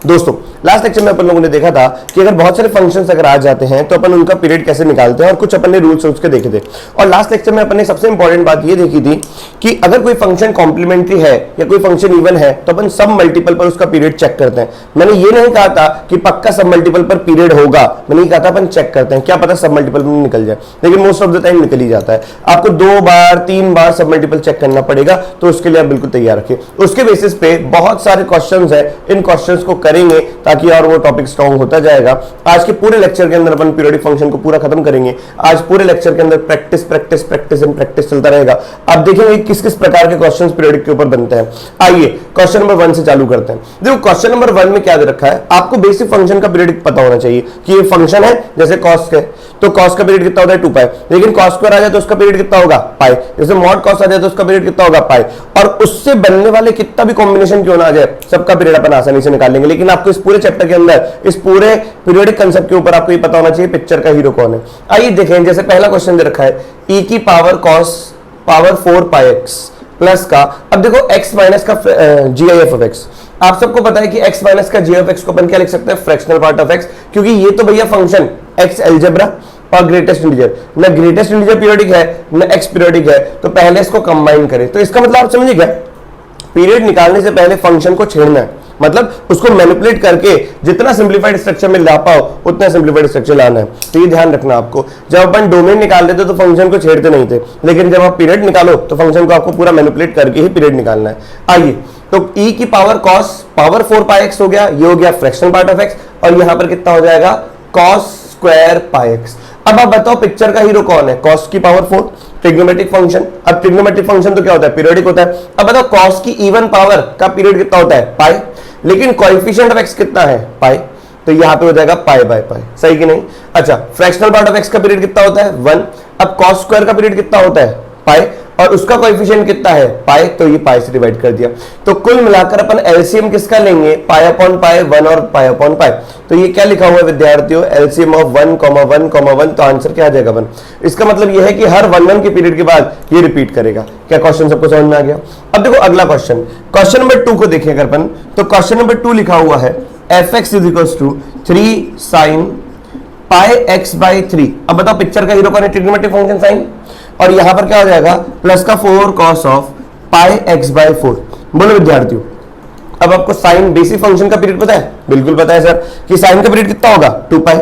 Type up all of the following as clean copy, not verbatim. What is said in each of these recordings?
दोस्तों last lecture में अपन लोगों ने देखा था कि अगर बहुत सारे फंक्शंस अगर आ जाते हैं तो अपन उनका पीरियड कैसे निकालते हैं और कुछ अपन ने रूल्स उसके देखे थे। और लास्ट लेक्चर में अपन ने सबसे इंपॉर्टेंट बात ये देखी थी कि अगर कोई फंक्शन कॉम्प्लीमेंट्री है या कोई फंक्शन इवन है तो अपन सब मल्टीपल पर उसका पीरियड चेक करते हैं। मैंने ये नहीं कहा था कि पक्का सब मल्टीपल पर पीरियड होगा, मैंने ये कहा था अपन चेक करते हैं, क्या पता सब मल्टीपल में निकल जाए, लेकिन मोस्ट ऑफ द टाइम निकल ही जाता है। आपको 2 बार 3 बार सब मल्टीपल चेक करना पड़ेगा, तो उसके लिए आप बिल्कुल तैयार रखिए। उसके बेसिस पे बहुत सारे क्वेश्चंस है, इन क्वेश्चंस को करेंगे ताकि और वो टॉपिक स्ट्रॉन्ग होता जाएगा। आज के पूरे लेक्चर के अंदर अपन पीरियोडिक फंक्शन को पूरा खत्म करेंगे। आज पूरे लेक्चर के अंदर practice practice practice and practice चलता रहेगा। आप देखेंगे किस किस प्रकार के क्वेश्चंस पीरियोडिक के ऊपर बनते हैं। आइए क्वेश्चन नंबर 1 से चालू करते हैं। देखो क्वेश्चन नंबर 1 में क्या दे रखा है, आपको बेसिक फंक्शन का पीरियोडिक पता होना चाहिए कि ये फंक्शन है जैसे कॉस है तो कॉस का पीरियड कितना होता है 2 पाई, लेकिन कॉस स्क्वायर आ जाए तो उसका पीरियड कितना होगा पाई, जैसे मॉड कॉस आ जाए तो उसका पीरियड कितना होगा पाई। और उससे बनने वाले कितना भी कॉम्बिनेशन क्यों ना आ जाए सबका पीरियड अपन आसानी से निकाल लेंगे। लेकिन आपको इस पूरे चैप्टर के अंदर इस पूरे पीरियोडिक कंसेप्ट के ऊपर आपको ये पता होना चाहिए पिक्चर का हीरो कौन है। आइए देखें, जैसे पहला क्वेश्चन दे रखा है e की पावर cos पावर 4 पाई x प्लस का, अब देखो x माइनस का gif ऑफ x, आप सबको पता है कि x माइनस का g ऑफ x को अपन क्या लिख सकते हैं, फ्रैक्शनल पार्ट ऑफ x, क्योंकि ये तो भैया फंक्शन x अलजेब्रा और ग्रेटेस्ट इंटीजर, ना ग्रेटेस्ट इंटीजर पीरियोडिक है ना x पीरियोडिक है, तो पहले इसको कंबाइन करें। तो इसका मतलब आप समझिए क्या, पीरियड निकालने से पहले फंक्शन को छेड़ना है, मतलब उसको मैनिपुलेट करके जितना सिंप्लीफाइड स्ट्रक्चर में ला पाओ उतना सिंप्लीफाइड स्ट्रक्चर लाना है। तो ये ध्यान रखना आपको, जब अपन डोमेन निकालते थे तो फंक्शन को छेड़ते नहीं थे, लेकिन जब आप पीरियड निकालो तो फंक्शन को आपको पूरा मैनिपुलेट करके ही पीरियड निकालना है। आइए तो e की पावर cos पावर 4 पाई x हो गया, ये हो गया फ्रैक्शनल पार्ट ऑफ x, और यहां पर कितना हो जाएगा cos स्क्वायर पाई x। अब आप बताओ पिक्चर का हीरो कौन है, cos की पावर 4 ट्रिग्नोमेट्रिक फंक्शन। अब ट्रिग्नोमेट्रिक फंक्शन तो क्या होता है, पीरियोडिक होता है। अब बताओ cos की इवन पावर का पीरियड कितना होता है पाई, लेकिन कोएफिशिएंट ऑफ x कितना है पाई, तो यहां पे हो जाएगा पाई बाय पाई, सही कि नहीं। अच्छा, फ्रैक्शनल पार्ट ऑफ x का पीरियड कितना होता है 1, अब cos स्क्वायर का पीरियड कितना होता है पाई, और उसका कोएफिशिएंट कितना है पाई, तो ये पाई से डिवाइड कर दिया। तो कुल मिलाकर अपन एलसीएम किसका लेंगे, पाई अपॉन पाई 1 और पाई अपॉन पाई। तो ये क्या लिखा हुआ है विद्यार्थियों, एलसीएम ऑफ 1,1,1, तो आंसर क्या आ जाएगा 1। इसका मतलब ये है कि हर 1 के पीरियड के बाद ये रिपीट करेगा। क्या क्वेश्चन सबको समझ में आ गया। अब देखो अगला क्वेश्चन, क्वेश्चन नंबर 2 को देखिए अगर अपन, तो क्वेश्चन नंबर 2 लिखा हुआ है fx = 3 sin pi x by 3। अब बताओ पिक्चर का हीरो कौन है, ट्रिग्नोमेट्रिक फंक्शन साइन, और यहां पर क्या हो जाएगा प्लस का 4 cos of pi x by 4। बोलो विद्यार्थियों, अब आपको साइन बेसिक फंक्शन का पीरियड पता है, बिल्कुल पता है सर, कि साइन का पीरियड कितना होगा 2 पाई,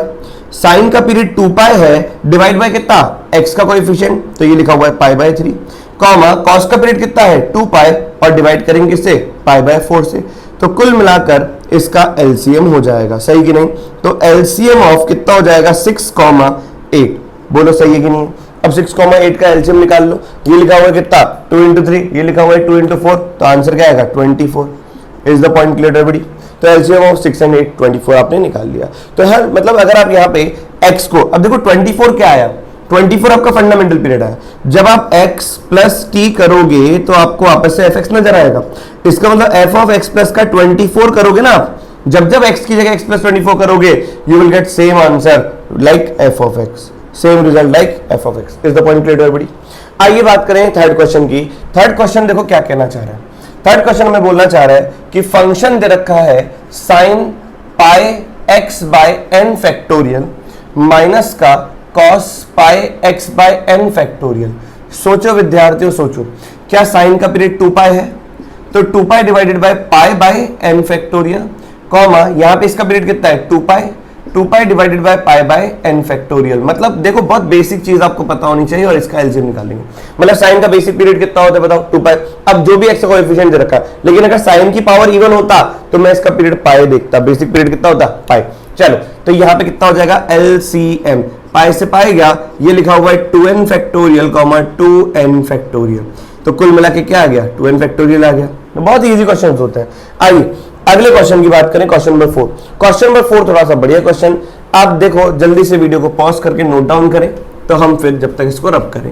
साइन का पीरियड 2 पाई है, डिवाइड बाय कितना x का कोएफिशिएंट, तो ये लिखा हुआ है पाई बाय 3, कॉमा cos का पीरियड कितना है 2 पाई, और डिवाइड करेंगे किससे पाई बाय 4 से, तो कुल मिलाकर इसका एलसीएम हो जाएगा, सही कि नहीं। तो एलसीएम ऑफ कितना हो जाएगा 6,8। बोलो सही है कि नहीं। अब 6,8 का एलसीएम निकाल लो, ये लिखा हुआ है कितना 2 × 3, ये लिखा हुआ है 2 × 4, तो आंसर क्या आएगा 24। Is the point clear everybody. तो एलसीएम ऑफ 6 and 8 24 आपने निकाल लिया। तो हर मतलब अगर आप यहाँ पे x को, अब देखो 24 क्या आया, 24 आपका फंडामेंटल पीरियड है। जब आप x प्लस t करोगे तो आपको वापस से fx नजर आएगा। इसका मतलब f ऑफ x प्लस का 24 करोगे ना आप, जब जब x की जगह x प्लस 24 करोगे you will get same answer like f of x, same result like f of x। Is the point clear everybody. आइए बात करें थर्ड क्वेश्चन की। थर्ड क्वेश्चन देखो क्या कहना चाह रहा है। थर्ड क्वेश्चन में बोलना चाह रहा है कि फंक्शन दे रखा है sine pi x by n factorial minus का cos pi x by n factorial. सोचो विद्यार्थियों सोचो, क्या साइन का पीरियड 2 पाई है, तो 2 पाई divided by pi by n factorial, comma यहां पे इसका पीरियड कितना है 2 पाई divided by pi by n factorial. मतलब देखो बहुत बेसिक चीज आपको पता होनी चाहिए, और इसका एलसीएम निकालेंगे। मतलब साइन का बेसिक पीरियड कितना होता है बताओ 2 पाई। अब जो भी x का कोएफिशिएंट दे रखा है, लेकिन अगर साइन की पावर इवन होता तो मैं इसका पीरियड पाई देखता, बेसिक पीरियड कितना होता पाई। चलो तो यहां पे कितना हो जाएगा एलसीएम, पाई से पाई गया, ये लिखा हुआ है 2n फैक्टोरियल 2n फैक्टोरियल, तो कुल मिला के क्या आ गया 2n फैक्टोरियल आ गया। तो बहुत इजी क्वेश्चंस होते हैं। आइए अगले क्वेश्चन की बात करें, क्वेश्चन नंबर 4। क्वेश्चन नंबर 4 थोड़ा सा बढ़िया क्वेश्चन, आप देखो जल्दी से वीडियो को पॉज करके नोट डाउन करें, तो हम फिर जब तक इसको रब करें।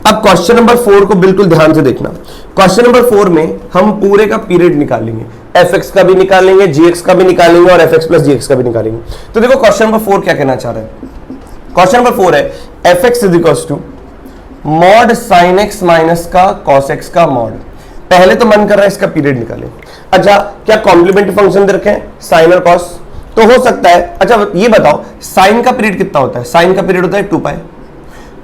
अब क्वेश्चन नंबर 4 को बिल्कुल ध्यान से देखना। क्वेश्चन नंबर 4 में हम पूरे का पीरियड निकालेंगे, fx का भी निकालेंगे, gx का भी निकालेंगे, और fx प्लस gx का भी निकालेंगे। तो देखो क्वेश्चन नंबर 4 क्या कहना चाह रहा है। क्वेश्चन नंबर 4 है fx = mod sin x minus का cos x का मॉड। पहले तो मन कर रहा है इसका पीरियड निकालें। अच्छा क्या कॉम्प्लीमेंट्री फंक्शन दे रखे हैं साइन और कॉस, तो हो सकता है। अच्छा ये बताओ साइन का पीरियड कितना होता है, साइन का पीरियड होता है 2 पाई,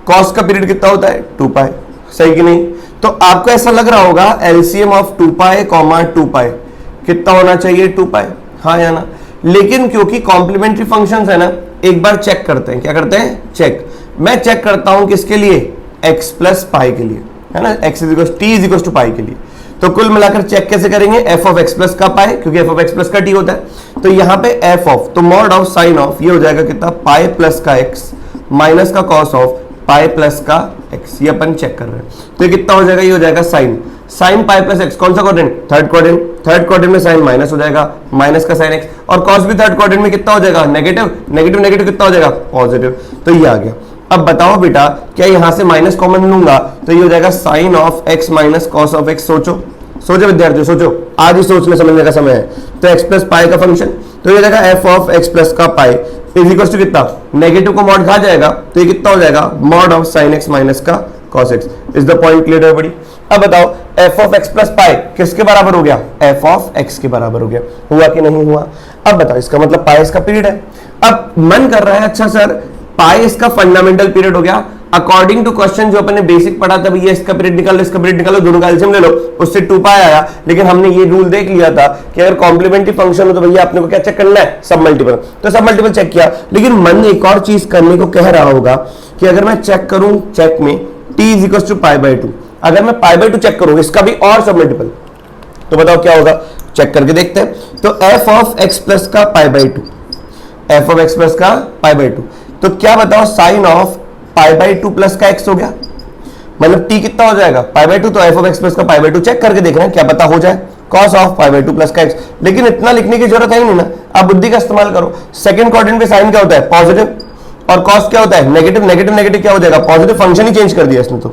कॉस का पीरियड कितना होता है 2 पाई, सही कि नहीं। तो आपको ऐसा लग रहा होगा एलसीएम ऑफ 2 पाई कॉमा 2 पाई कितना होना चाहिए 2 पाई, हाँ या ना। लेकिन क्योंकि कॉम्प्लीमेंट्री फंक्शंस है ना, एक बार चेक करते हैं, क्या करते हैं चेक। मैं चेक करता हूं किसके लिए, x प्लस पाई के लिए, है ना, x t is equal to pi के लिए। तो कुल मिलाकर चेक कैसे करेंगे, f ऑफ x प्लस का पाई, क्योंकि f ऑफ x प्लस का t होता है। तो यहाँ पे f ऑफ, तो मॉड ऑफ साइन ऑफ ये हो जाएगा कितना, पाई प्लस का x माइनस का कॉस ऑफ पाई प्लस का x, ये अपन चेक कर रहे हैं। तो ये कितना हो जाएगा, ये हो जाएगा sine, sine pi plus x, कौन सा quadrant, third quadrant, third quadrant में साइन माइनस हो जाएगा, माइनस का साइन x, और कॉस भी थर्ड क्वाड्रेंट में कितना हो जाएगा, नेगेटिव, नेगेटिव नेगेटिव कितना हो जाएगा, पॉजिटिव। तो ये आ गया। अब बताओ बेटा क्या यहां से माइनस कॉमन लूंगा तो ये हो जाएगा sine of x minus cos of x। सोचो सोचो विद्यार्थियों सोचो, आज ही सोचने समझने का समय है। तो x प्लस पाई का फंक्शन, तो ये हो जाएगा f ऑफ x प्लस का पाई इज इक्वल टू कितना, नेगेटिव को मॉड खा जाएगा तो ये कितना हो जाएगा, mod of sine x minus का cos x। Is the point clear everybody। अब बताओ f ऑफ x प्लस पाई किसके बराबर हो गया, f ऑफ x के बराबर हो गया, हुआ कि नहीं हुआ। अब बताओ इसका मतलब पाई इसका पीरियड है। अब मन कर रहा है अच्छा सर पाई इसका फंडामेंटल पीरियड हो गया, अकॉर्डिंग टू क्वेश्चन जो अपने बेसिक पढ़ा था भैया इसका पीरियड निकालो इसका पीरियड निकालो, दोनों का एलसीएम ले लो, उससे 2 पाई आया। लेकिन हमने ये रूल देख लिया था कि अगर कॉम्प्लीमेंट्री फंक्शन हो तो भैया आपने को क्या चेक करना है, सब मल्टीपल, तो सब मल्टीपल चेक किया। लेकिन मन एक और चीज करने को कह रहा होगा कि अगर मैं चेक करूं चेक में t is equal to pi by 2, अगर मैं पाई बाई 2 चेक करूं इसका भी और सब मल्टीपल, तो बताओ क्या होगा, चेक करके देखते हैं। तो f ऑफ x प्लस का pi by 2, f of x plus का पाई बाई 2, तो क्या बताओ sine of pi by 2 plus का x हो गया, मतलब t कितना हो जाएगा पाई बाई 2, तो f ऑफ x प्लस का पाई बाई 2 चेक करके देख रहे हैं क्या पता हो जाए cos of pi by 2 plus का x। लेकिन इतना लिखने की जरूरत है ही नहीं ना, आप बुद्धि का इस्तेमाल करो। सेकंड क्वाड्रेंट पे साइन क्या होता है, पॉजिटिव, और cos क्या होता है, नेगेटिव, नेगेटिव नेगेटिव क्या हो जाएगा, पॉजिटिव। फंक्शन ही चेंज कर दिया इसने, तो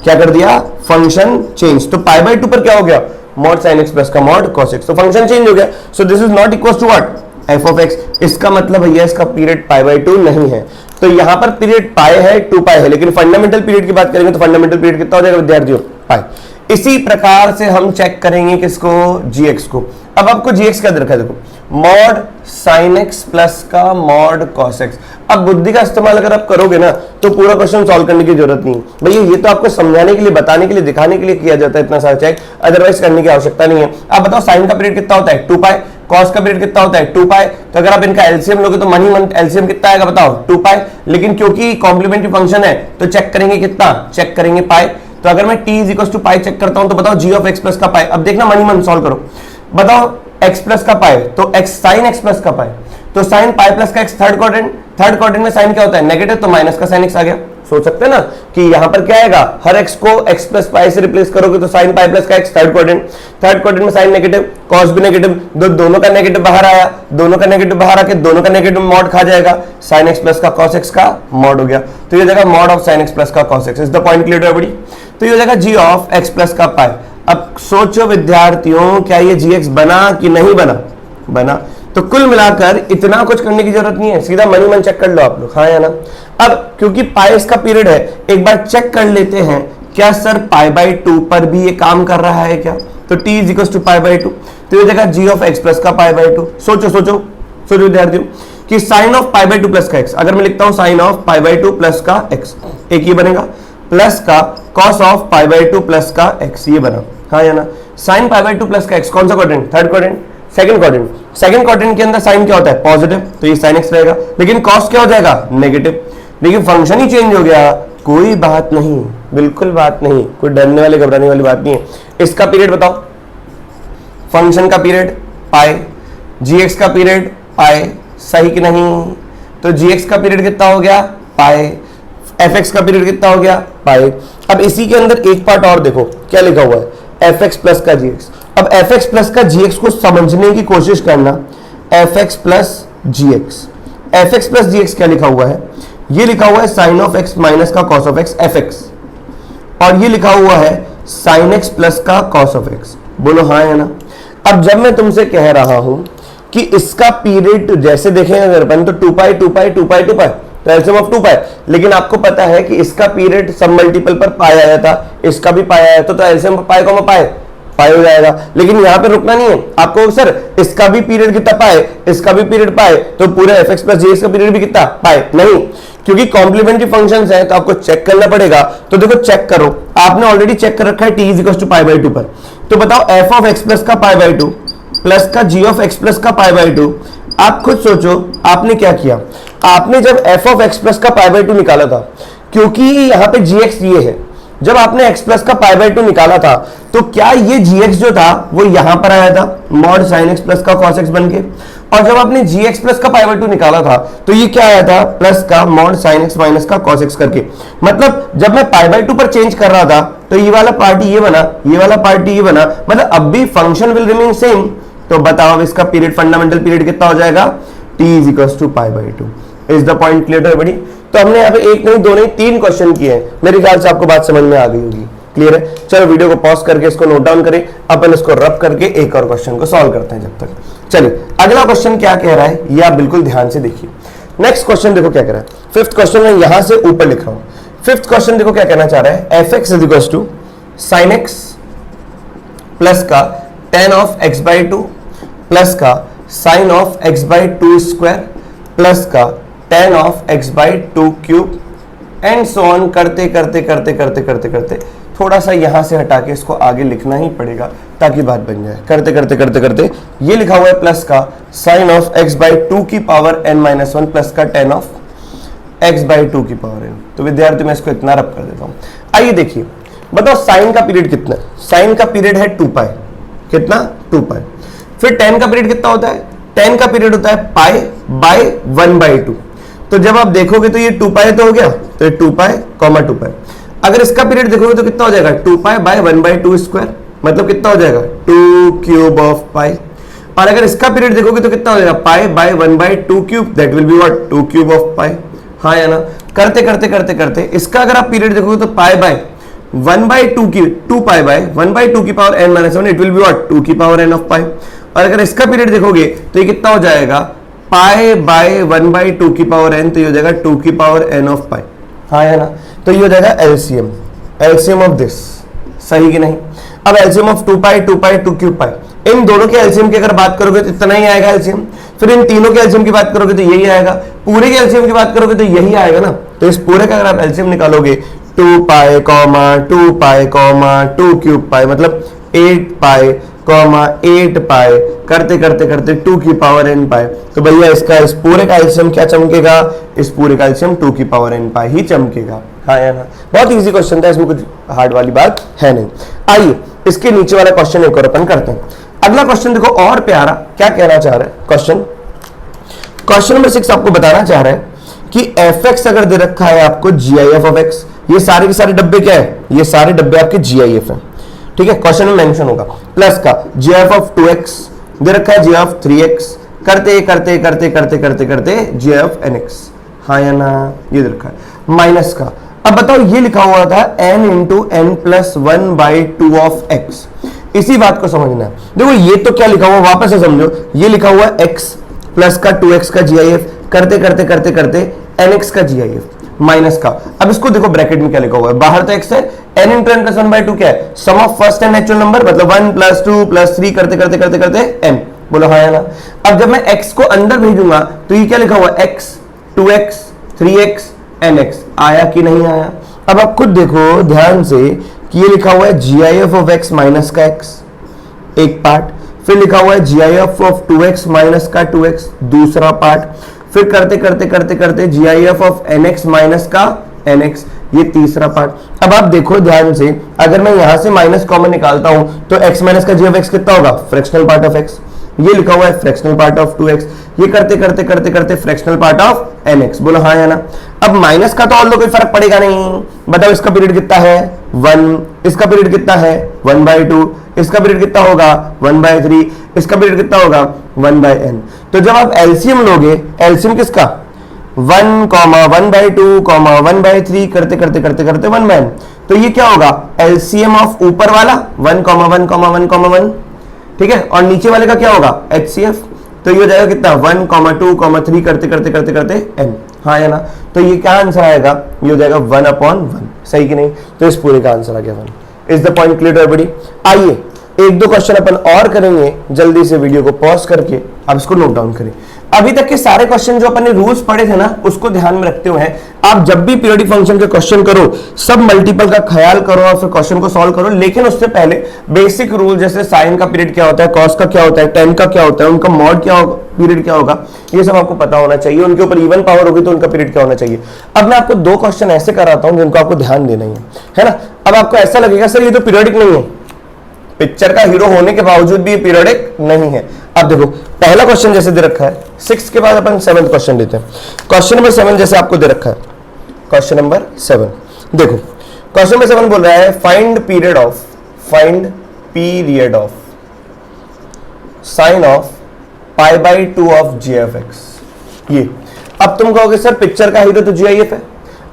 क्या कर दिया, फंक्शन चेंज। तो पाई बाई 2 पर क्या हो गया, मॉड साइन x प्लस का मॉड cos x, तो फंक्शन चेंज हो गया। So this is not equal to what, f of x। इसका मतलब भैया इसका पीरियड पाई बाई 2 नहीं है। तो यहां पर पीरियड पाई है 2 पाई है, लेकिन फंडामेंटल पीरियड की बात करेंगे तो फंडामेंटल पीरियड कितना हो जाएगा विद्यार्थियों, पाई। इसी प्रकार से हम चेक करेंगे किसको, gx को। अब आपको gx क्या दे रखा है, देखो मॉड साइन x प्लस का मॉड cos x। अब बुद्धि का इस्तेमाल अगर आप करोगे ना तो पूरा क्वेश्चन सॉल्व करने की जरूरत नहीं है भैया, ये तो आपको समझाने के लिए, बताने के लिए, दिखाने के लिए किया जाता है इतना सारा चेक, अदरवाइज करने की आवश्यकता नहीं है। आप बताओ साइन का पीरियड कितना होता है 2 पाई, कॉस का पीरियड कितना होता है 2 पाई, तो अगर आप इनका एलसीएम लोगे तो मन ही मन एलसीएम कितना आएगा बताओ 2 पाई। लेकिन क्योंकि कॉम्प्लीमेंट्री फंक्शन है तो चेक करेंगे कितना, चेक करेंगे पाई। तो अगर मैं t is equal to pi check करता हूं तो बताओ g ऑफ x प्लस का पाई, अब देखना मन ही मन सॉल्व करो। बताओ x प्लस का पाई, तो x साइन x प्लस का पाई, तो साइन पाई प्लस का x थर्ड क्वाड्रेंट में साइन क्या होता है नेगेटिव, तो माइनस का साइन x आ गया। सोच सकते हैं ना कि यहां पर क्या आएगा, हर x को x प्लस पाई से रिप्लेस करोगे तो साइन पाई प्लस का x थर्ड क्वाड्रेंट में साइन नेगेटिव, कॉस भी नेगेटिव, दोनों का नेगेटिव बाहर आया, दोनों का नेगेटिव बाहर आके दोनों का नेगेटिव मॉड खा जाएगा, साइन x प्लस का cos x का मॉड हो गया। तो ये जाएगा mod of sine x plus का cos x। Is the point clear everybody. तो ये हो जाएगा g ऑफ x प्लस का पाई। अब सोचो विद्यार्थियों क्या ये gx बना कि नहीं बना, बना। तो कुल मिलाकर इतना कुछ करने की जरूरत नहीं है, सीधा मन ही मन चेक कर लो आप लोग, हाँ या ना। अब क्योंकि पाई इसका पीरियड है, एक बार चेक कर लेते हैं क्या सर पाई बाई 2 पर भी ये काम कर रहा है क्या, तो t is equal to pi by 2, तो ये जगह g ऑफ x प्लस का पाई बाई 2। सोचो सोचो सोचो विद्यार्थियों कि sine of pi by 2 plus का x, अगर मैं लिखता हूं sine of pi by 2 plus का x, एक ये बनेगा, प्लस का cos of pi by 2 plus का x, ये बना, हाँ या ना। साइन पाई बाई 2 प्लस का x, कौन सा quadrant, third quadrant, second quadrant के अंदर साइन क्या होता है पॉजिटिव, तो ये साइन x रहेगा, लेकिन कॉस क्या हो जाएगा नेगेटिव, लेकिन फंक्शन ही चेंज हो गया। कोई बात नहीं, बिल्कुल बात नहीं, कोई डरने वाले घबराने वाली बात नहीं है। इसका पीरियड बताओ, फंक्शन का पीरियड पाई, gx का पीरियड पाई, सही कि नहीं। तो gx का पीरियड कितना हो गया पाई, fx का पीरियड कितना हो गया पाई। अब इसी के अंदर एक पार्ट और देखो क्या लिखा हुआ है, fx प्लस का gx। अब fx प्लस का gx को समझने की कोशिश करना, fx plus gx, fx plus gx क्या लिखा हुआ है, ये लिखा हुआ है साइन ऑफ x माइनस का कॉस ऑफ x fx, और ये लिखा हुआ है साइन x प्लस का कॉस ऑफ x। बोलो हाँ है ना। अब जब मैं तुमसे कह रहा हूं कि इसका पीरियड जैसे देखेंगे अगर अपन तो 2 पाई 2 पाई 2 पाई 2 पाई, तो एलसीएम ऑफ 2 पाई, लेकिन आपको पता है कि इसका पीरियड सब मल्टीपल पर पाई आया था, इसका भी पाई आया था, तो एलसीएम ऑफ पाई कॉमा पाई पाई हो जाएगा। लेकिन यहां पे रुकना नहीं है आपको, सर इसका भी पीरियड कितना पाए, इसका भी पीरियड पाए, तो पूरे एफ एक्स प्लस जी एक्स का पीरियड भी कितना पाए, नहीं, क्योंकि कॉम्प्लीमेंट्री फंक्शंस है तो आपको चेक करना पड़ेगा। तो देखो चेक करो, आपने ऑलरेडी चेक कर रखा है t is equal to pi by 2 पर, तो बताओ एफ ऑफ एक्स प्लस का पाई बाई 2 प्लस का जी ऑफ एक्स प्लस का पाई बाई 2, आप खुद सोचो आपने क्या किया। आपने जब एफ ऑफ एक्स प्लस का पाई बाई 2 निकाला था, क्योंकि यहां पे जी एक्स ये है, जब आपने x प्लस का पाई बाई 2 निकाला था तो क्या ये gx जो था वो यहां पर आया था मॉड साइन x प्लस का cos x बन के, और जब आपने gx प्लस का पाई बाई 2 निकाला था तो ये क्या आया था प्लस का मॉड साइन x माइनस का cos x करके। मतलब जब मैं पाई बाई 2 पर चेंज कर रहा था तो ये वाला पार्ट ये बना, ये वाला पार्ट ये बना, मतलब अब भी फंक्शन विल रिमेन सेम। तो बताओ अब इसका पीरियड, फंडामेंटल पीरियड कितना हो जाएगा, t is equal to pi by 2। Is the point clear everybody? तो हमने यहाँ पे एक नहीं दो नहीं तीन क्वेश्चन किए हैं, मेरे ख्याल से आपको बात समझ में आ गई होगी, क्लियर है। चलो वीडियो को पॉज करके इसको नोट डाउन करें, अपन इसको रब करके एक और क्वेश्चन को सॉल्व करते हैं जब तक। चलिए अगला क्वेश्चन क्या कह रहा है ये आप बिल्कुल ध्यान से देखिए। नेक्स्ट क्वेश्चन देखो क्या कह रहा है, फिफ्थ क्वेश्चन में यहां से ऊपर लिख रहा हूं। फिफ्थ क्वेश्चन देखो क्या कहना चाह रहा है, f x is equal to sine x plus का tan of x by 2 plus का sine of x by 2 square plus का tan of x by 2 cube and so on करते करते करते करते करते करते थोड़ा सा यहां से हटा के इसको आगे लिखना ही पड़ेगा ताकि बात बन जाए। करते करते करते करते ये लिखा हुआ है प्लस का साइन ऑफ एक्स बाई 2 की पावर n माइनस 1 प्लस का टेन ऑफ एक्स बाई 2 की पावर n। तो विद्यार्थी मैं इसको इतना रब कर देता हूं। आइए देखिए, बताओ साइन का पीरियड कितना है, साइन का पीरियड है 2 पाई, कितना 2 पाई। फिर टेन का पीरियड कितना होता है, टेन का पीरियड होता है पाई बाय 1 बाई 2। तो जब आप देखोगे तो ये 2 पाई तो हो गया, तो ये 2 पाई कॉमा 2 पाई। अगर इसका पीरियड देखोगे तो कितना हो जाएगा 2 पाई बाय 1 बाई 2 स्क्वायर, मतलब कितना हो जाएगा 2 क्यूब ऑफ पाई। और अगर इसका पीरियड देखोगे तो कितना हो जाएगा pi by 1 by 2 cube, that will be what 2 cube of pi. हाँ या ना। करते करते करते करते इसका अगर आप पीरियड देखोगे तो पाई बाय 1 बाई 2 की 2 पाई बाय 1 बाई 2 की power n minus 1, it will be what 2 की पावर n ऑफ पाई। और अगर इसका पीरियड देखोगे तो ये कितना हो जाएगा पाई बाय 1 बाई 2 की पावर n, तो ये हो जाएगा 2 की पावर n ऑफ पाई। हाँ है ना। तो ये हो जाएगा एलसीएम, एलसीएम ऑफ दिस, सही कि नहीं। अब LCM of 2 pi 2 pi 2 cube pi, इन दोनों के एलसीएम की अगर बात करोगे तो इतना ही आएगा एलसीएम। फिर इन तीनों के एलसीएम की बात करोगे तो यही आएगा, पूरे के एलसीएम की बात करोगे तो यही आएगा ना। तो इस पूरे का अगर आप एलसीएम निकालोगे 2 पाई कॉमा 2 पाई कॉमा 2 क्यूब पाई, मतलब 8 पाई कॉमा 8 पाई, करते करते करते 2 की पावर n पाई। तो भैया इसका इस पूरे का एलसीएम क्या चमकेगा, इस पूरे का एलसीएम 2 की पावर n पाई ही चमकेगा। हाँ या ना। बहुत इजी क्वेश्चन था, इसमें कुछ हार्ड वाली बात है नहीं। आइए इसके नीचे वाला क्वेश्चन एक और अपन करते हैं। अगला क्वेश्चन देखो और प्यारा, क्या कहना चाह रहा है क्वेश्चन, क्वेश्चन नंबर 6 आपको बताना चाह रहा है कि एफ एक्स अगर दे रखा है आपको जी आई एफ ऑफ एक्स, ये सारे के सारे डब्बे क्या है, ये सारे डब्बे आपके जी आई एफ है, ठीक है, क्वेश्चन में मेंशन होगा। प्लस का जी एफ ऑफ 2x दे रखा है, जी ऑफ 3x, करते करते करते करते करते करते जी ऑफ nx। हाँ या ना, ये दे रखा है। माइनस का, अब बताओ ये लिखा हुआ था n into n plus 1 by 2 of x। इसी बात को समझना है। देखो ये तो क्या लिखा हुआ, वापस से समझो, ये लिखा हुआ x प्लस का 2x का जी आई एफ, करते करते करते करते nx का जी आई एफ माइनस का। अब इसको देखो ब्रैकेट में क्या लिखा हुआ है, बाहर तो x है, n into n plus 1 by 2 क्या है, sum of first and natural number, मतलब 1 प्लस 2 प्लस 3 करते करते करते करते n। बोलो हाँ या ना। अब जब मैं x को अंदर भेजूंगा तो ये क्या लिखा हुआ है, x 2x 3x nx, आया कि नहीं आया। अब आप खुद देखो ध्यान से कि ये लिखा हुआ है G I F of x minus का x, एक पार्ट, फिर लिखा हुआ है G I F of 2x minus का 2x, दूसरा पार्ट, फिर करते करते करते करते G I F of nx minus का nx, ये तीसरा पार्ट। अब आप देखो ध्यान से, अगर मैं यहां से माइनस कॉमन निकालता हूं तो x माइनस का जी ऑफ x कितना होगा, फ्रैक्शनल पार्ट ऑफ x, ये लिखा हुआ है फ्रैक्शनल पार्ट ऑफ 2x, ये करते करते करते करते फ्रैक्शनल पार्ट ऑफ nx। बोलो हाँ या ना। अब माइनस का तो और कोई फर्क पड़ेगा नहीं, बताओ इसका पीरियड कितना है 1, इसका पीरियड कितना है 1 बाई 2, इसका पीरियड कितना होगा 1 बाई 3, इसका पीरियड कितना होगा 1 बाई n। तो जब आप एलसीएम लोगे, एलसीएम किसका 1 1 बाई 2 1 बाई 3 करते करते करते करते 1 बाई n, तो ये क्या होगा एलसीएम ऑफ ऊपर वाला 1 1 1 1, ठीक है, और नीचे वाले का क्या होगा एचसीएफ। तो ये हो जाएगा कितना 1 2 3 करते करते करते करते n। हाँ या ना। तो ये क्या आंसर आएगा, ये हो जाएगा 1/1, सही कि नहीं। तो इस पूरे का आंसर आ गया 1। Is the point clear everybody. आइए एक दो क्वेश्चन अपन और करेंगे, जल्दी से वीडियो को पॉज करके आप इसको नोट डाउन करें। अभी तक के सारे क्वेश्चन जो अपन ने रूल्स पढ़े थे ना, उसको ध्यान में रखते हुए आप जब भी पीरियोडिक फंक्शन के क्वेश्चन करो, सब मल्टीपल का ख्याल करो और फिर क्वेश्चन को सॉल्व करो। लेकिन उससे पहले बेसिक रूल जैसे साइन का पीरियड क्या होता है, कॉस का क्या होता है, टेन का क्या होता है, उनका मॉड क्या होगा, पीरियड क्या होगा, ये सब आपको पता होना चाहिए। उनके ऊपर इवन पावर होगी तो उनका पीरियड क्या होना चाहिए। अब मैं आपको दो क्वेश्चन ऐसे कराता हूं जिनको आपको ध्यान देना ही है ना। अब आपको ऐसा लगेगा सर ये तो पीरियोडिक नहीं है, पिक्चर का हीरो होने के बावजूद भी ये पीरियोडिक नहीं है। अब देखो पहला क्वेश्चन जैसे दे रखा है, 6 के बाद अपन 7th क्वेश्चन लेते हैं। क्वेश्चन नंबर 7 जैसे आपको दे रखा है, क्वेश्चन नंबर 7 देखो, क्वेश्चन नंबर 7 बोल रहा है find period of sine of π/2 of gf(x). ये अब तुम कहोगे सर पिक्चर का हीरो तो gif है।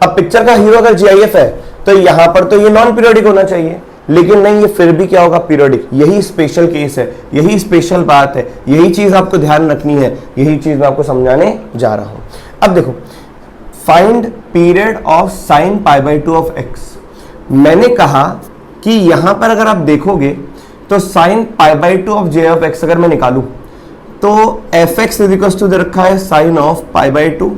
अब पिक्चर का हीरो अगर gif है तो यहां पर तो ये नॉन पीरियोडिक होना चाहिए, लेकिन नहीं, ये फिर भी क्या होगा, पीरियोडिक। यही स्पेशल केस है, यही स्पेशल बात है, यही चीज आपको ध्यान रखनी है, यही चीज मैं आपको समझाने जा रहा हूं। अब देखो find period of sine π/2 of x। मैंने कहा कि यहां पर अगर आप देखोगे तो साइन π/2 ऑफ j(x) अगर मैं निकालूं तो fx दे रखा है साइन ऑफ π/2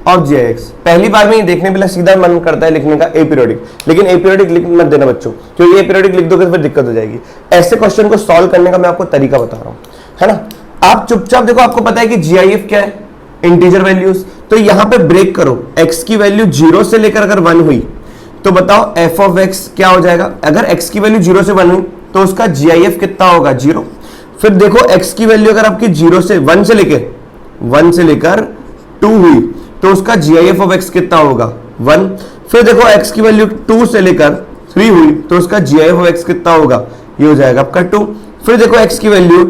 और jx। पहली बार में ये देखने पे सीधा मन करता है लिखने का ए पीरियोडिक, लेकिन ए पीरियोडिक लिख मत देना बच्चों, क्योंकि ए पीरियोडिक लिख दोगे तो फिर दिक्कत हो जाएगी। ऐसे क्वेश्चन को सॉल्व करने का मैं आपको तरीका बता रहा हूं, है ना। आप चुपचाप देखो, आपको पता है कि GIF क्या है, इंटीजर वैल्यूज। तो यहां पे ब्रेक करो, x की वैल्यू 0 से लेकर अगर 1 हुई तो बताओ f ऑफ x क्या हो जाएगा। अगर x की वैल्यू 0 से 1 हुई तो उसका GIF कितना होगा, 0। फिर देखो x की वैल्यू अगर आपकी 1 से लेकर 2 हुई तो उसका GIF ऑफ x कितना होगा, 1। फिर देखो x की वैल्यू 2 से लेकर 3 हुई तो उसका GIF ऑफ x कितना होगा, ये हो जाएगा आपका 2। फिर देखो x की वैल्यू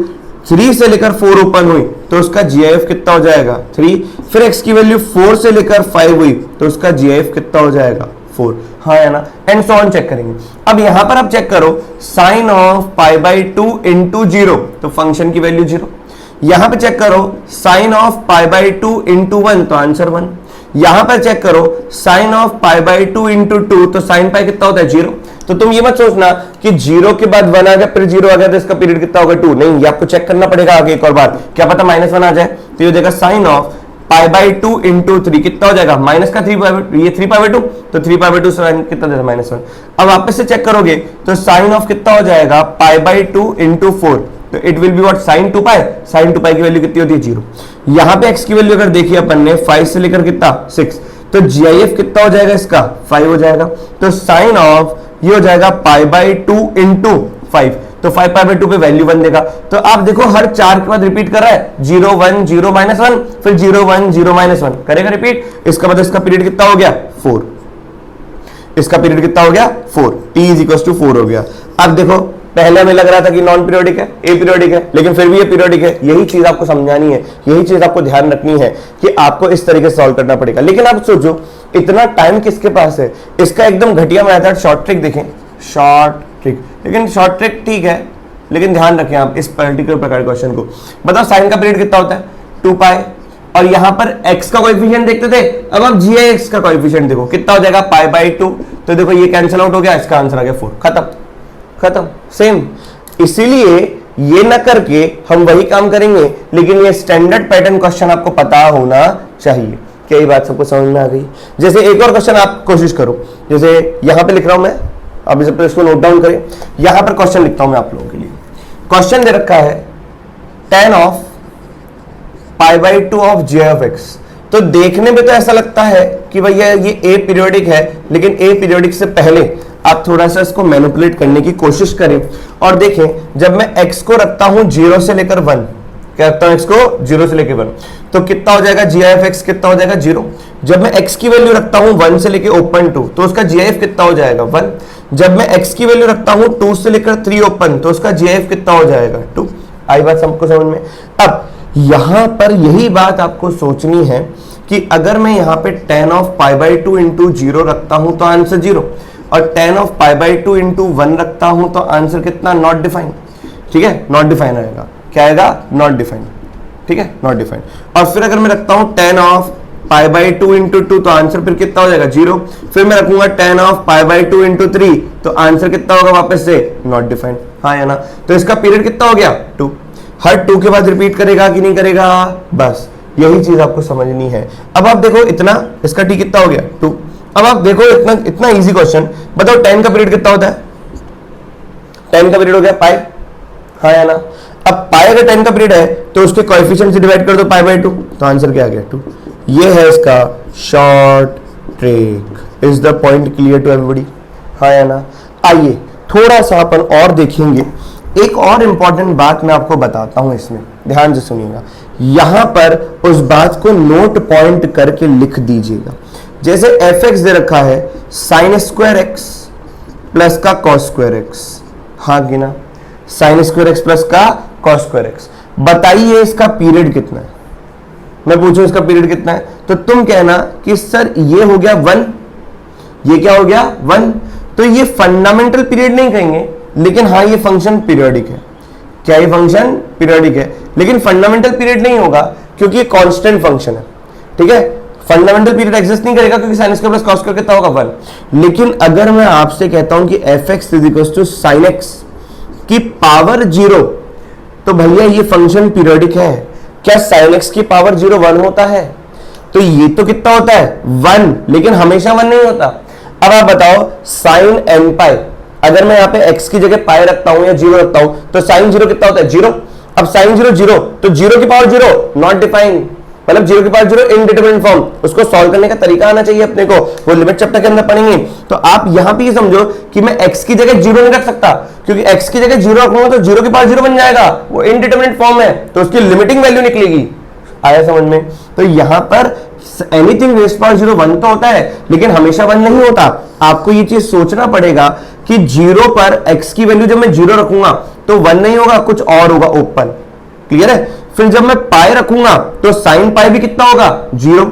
3 से लेकर 4 ओपन हुई तो उसका GIF कितना हो जाएगा, 3। फिर x की वैल्यू 4 से लेकर 5 हुई तो उसका GIF कितना हो जाएगा, 4। हाँ है ना, एंड सो ऑन चेक करेंगे। अब यहां पर आप चेक करो साइन ऑफ π/2 इंटू 0 तो फंक्शन की वैल्यू 0। यहां पे चेक करो साइन ऑफ π/2 इंटू 1 तो आंसर 1। यहां पर चेक करो साइन ऑफ π/2 इंटू 2 तो साइन पाई कितना होता है, 0। तो तुम ये मत सोचना कि 0 के बाद 1 आ गया फिर 0 आ गया तो इसका पीरियड कितना होगा, 2। नहीं, ये आपको चेक करना पड़ेगा आगे एक और बार, क्या पता -1 आ जाए। तो ये देखा साइन ऑफ π/2 इंटू 3 कितना हो जाएगा, माइनस का 3/2, ये 3/2 तो 3/2 साइन कितना देता है, -1। अब वापस से चेक करोगे तो साइन ऑफ कितना हो जाएगा, π/2 इंटू 4 तो it will be what, sine 2π। Sine 2π की वैल्यू कितनी होती है, 0। यहाँ पे x की वैल्यू अगर देखिए अपन ने 5 से लेकर कितना 6 तो GIF कितना हो जाएगा इसका, 5 हो जाएगा। तो साइन ऑफ ये हो जाएगा π/2 इंटू 5 तो 5π/2 पे वैल्यू 1 देगा। तो आप देखो हर 4 के बाद रिपीट कर रहा है, 0 1 0 -1 फिर 0 1 0 -1 करेगा रिपीट। इसका मतलब इसका पीरियड कितना हो गया, 4। इसका पीरियड कितना हो गया, 4। t = 4 हो गया। अब देखो पहले हमें लग रहा था कि नॉन पीरियोडिक है, ए पीरियोडिक है, लेकिन फिर भी ये पीरियोडिक है। यही चीज आपको समझानी है, यही चीज आपको ध्यान रखनी है कि आपको इस तरीके से सॉल्व करना पड़ेगा। लेकिन आप सोचो इतना टाइम किसके पास है, इसका एकदम घटिया मेथड शॉर्ट ट्रिक देखें, शॉर्ट ट्रिक। लेकिन शॉर्ट ट्रिक ठीक है, लेकिन ध्यान रखें आप इस पर्टिकुलर प्रकार के क्वेश्चन को। बताओ साइन का पीरियड कितना होता है, 2π। और यहां पर x का कोएफिशिएंट देखते थे, अब आप GIX का कोएफिशिएंट देखो कितना हो जाएगा, π/2। तो देखो ये कैंसिल आउट हो गया, इसका आंसर आ गया 4। खत्म सेम। इसीलिए ये न करके हम वही काम करेंगे, लेकिन ये स्टैंडर्ड पैटर्न क्वेश्चन आपको पता होना चाहिए। क्या ये बात सबको समझ में आ गई। जैसे एक और क्वेश्चन आप कोशिश करो, जैसे यहां पे लिख रहा हूं मैं, अब इसको नोट डाउन करें। यहां पर क्वेश्चन लिखता हूं मैं आप लोगों के लिए। क्वेश्चन दे रखा है tan ऑफ π/2 ऑफ j(x). तो देखने में तो ऐसा लगता है कि भैया ये ए पीरियोडिक है, लेकिन ए पीरियोडिक से पहले आप थोड़ा सा इसको मैनिपुलेट करने की कोशिश करें और देखें। जब मैं x को रखता हूं 0 से लेकर 1, क्या रखता हूं x को 0 से लेकर 1, तो कितना हो जाएगा, GIF(x) कितना हो जाएगा, 0। जब मैं x की वैल्यू रखता हूं 1 से लेकर ओपन 2 तो उसका GIF कितना हो जाएगा, 1। जब मैं x की वैल्यू रखता हूं 2 से लेकर 3 ओपन तो उसका GIF कितना हो जाएगा, 2। आई बात सबको समझ में। अब यहां पर यही बात आपको सोचनी है कि अगर मैं यहां पे tan ऑफ π/2 इंटू 0 रखता हूं तो आंसर 0, और tan ऑफ π/2 इंटू 1 रखता हूं तो आंसर कितना, नॉट डिफाइंड। ठीक है, नॉट डिफाइन आएगा, क्या आएगा, नॉट डिफाइंड। ठीक है, नॉट डिफाइंड। और फिर अगर मैं रखता हूं tan of pi by 2 into 2, तो आंसर फिर कितना हो जाएगा 0। फिर मैं रखूंगा tan of pi by 2 into 3, तो आंसर कितना होगा वापस से नॉट डिफाइंड, हाँ या ना। तो इसका पीरियड कितना हो गया 2। हर 2 के बाद रिपीट करेगा कि नहीं करेगा, बस यही चीज आपको समझनी है। अब आप देखो इतना, इसका टी कितना हो गया 2। अब आप देखो इतना इतना इजी क्वेश्चन, बताओ 10 का पीरियड कितना होता है, 10 का पीरियड हो गया पाई, हाँ या ना। अब पाई अगर 10 का पीरियड है तो उसके कोएफिशिएंट से डिवाइड कर दो पाई बाई 2, तो आंसर क्या आ गया 2। ये है इसका short trick. Is the point clear to everybody, हाँ या ना। आइए थोड़ा सा अपन और देखेंगे, एक और इंपॉर्टेंट बात मैं आपको बताता हूं, इसमें ध्यान से सुनिएगा। यहां पर उस बात को नोट पॉइंट करके लिख दीजिएगा। जैसे एफ एक्स दे रखा है साइन स्क्वायर एक्स प्लस का कॉस स्क्वायर एक्स, हाँ कि ना, साइन स्क्वायर एक्स प्लस का कॉस स्क्वायर एक्स। बताइए इसका पीरियड कितना है, मैं पूछूं इसका पीरियड कितना है, तो तुम कहना कि सर ये हो गया 1, ये क्या हो गया 1। तो ये फंडामेंटल पीरियड नहीं कहेंगे, लेकिन हाँ ये फंक्शन पीरियोडिक है। क्या ये फंक्शन पीरियोडिक है, लेकिन फंडामेंटल पीरियड नहीं होगा क्योंकि ये कांस्टेंट फंक्शन है, ठीक है। फंडामेंटल पीरियड एग्जिस्ट नहीं करेगा क्योंकि sine square plus cos square कितना होगा 1। लेकिन अगर मैं आपसे कहता हूं कि F x is equal to sine X की पावर 0, तो भैया ये फंक्शन पीरियोडिक है। क्या साइन एक्स की पावर 0 1 होता है, तो ये तो कितना होता है 1, लेकिन हमेशा 1 नहीं होता। अब आप बताओ साइन एन पाई, अगर मैं यहाँ पे x की जगह पाई रखता हूं या 0 रखता हूं, तो साइन 0 कितना होता है 0। अब साइन 0 0, तो 0 की पावर 0 नॉट डिफाइंड, मतलब 0 की पावर 0 इनडिटरमिनेट फॉर्म। उसको सॉल्व करने का तरीका आना चाहिए अपने को, वो लिमिट चैप्टर के अंदर पढ़ेंगे। तो आप यहां पे ये समझो कि मैं x की जगह 0 नहीं रख सकता, क्योंकि x की जगह 0 रखूंगा तो 0 की पावर 0 बन जाएगा, वो इनडिटरमिनेट फॉर्म है, तो उसकी लिमिटिंग वैल्यू निकलेगी। आया समझ में। तो यहां पर एनीथिंग रेज़ पावर 0 1 तो होता है, लेकिन हमेशा 1 नहीं होता। आपको ये चीज सोचना पड़ेगा कि 0 पर x की वैल्यू जब मैं 0 रखूंगा तो 1 नहीं होगा, कुछ और होगा, ओपन। क्लियर है। फिर जब मैं पाई रखूंगा तो साइन पाई भी कितना होगा 0,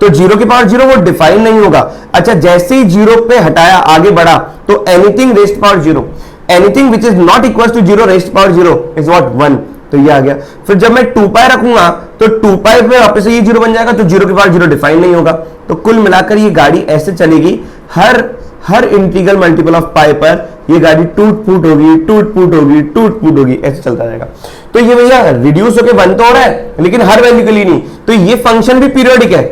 तो 0 की पावर 0 वो डिफाइन नहीं होगा। अच्छा, जैसे ही 0 पे हटाया आगे बढ़ा तो anything raise power 0, anything which is not equal to 0 raise power 0 is what 1, तो ये आ गया। फिर जब मैं 2 पाई रखूंगा तो 2 पाई पे वापस से ये 0 बन जाएगा, तो 0 की पावर 0 डिफाइन नहीं होगा। तो कुल मिलाकर ये गाड़ी ऐसे चलेगी, हर इंटीग्रल मल्टीपल ऑफ पाई पर ये गाड़ी टूट फूट होगी, टूट फूट होगी, टूट फूट होगी, ऐसे चलता रहेगा। तो ये भैया रिड्यूस होकर 1 तो हो रहा है, लेकिन हर वैल्यू के लिए नहीं। तो ये फंक्शन भी पीरियोडिक है,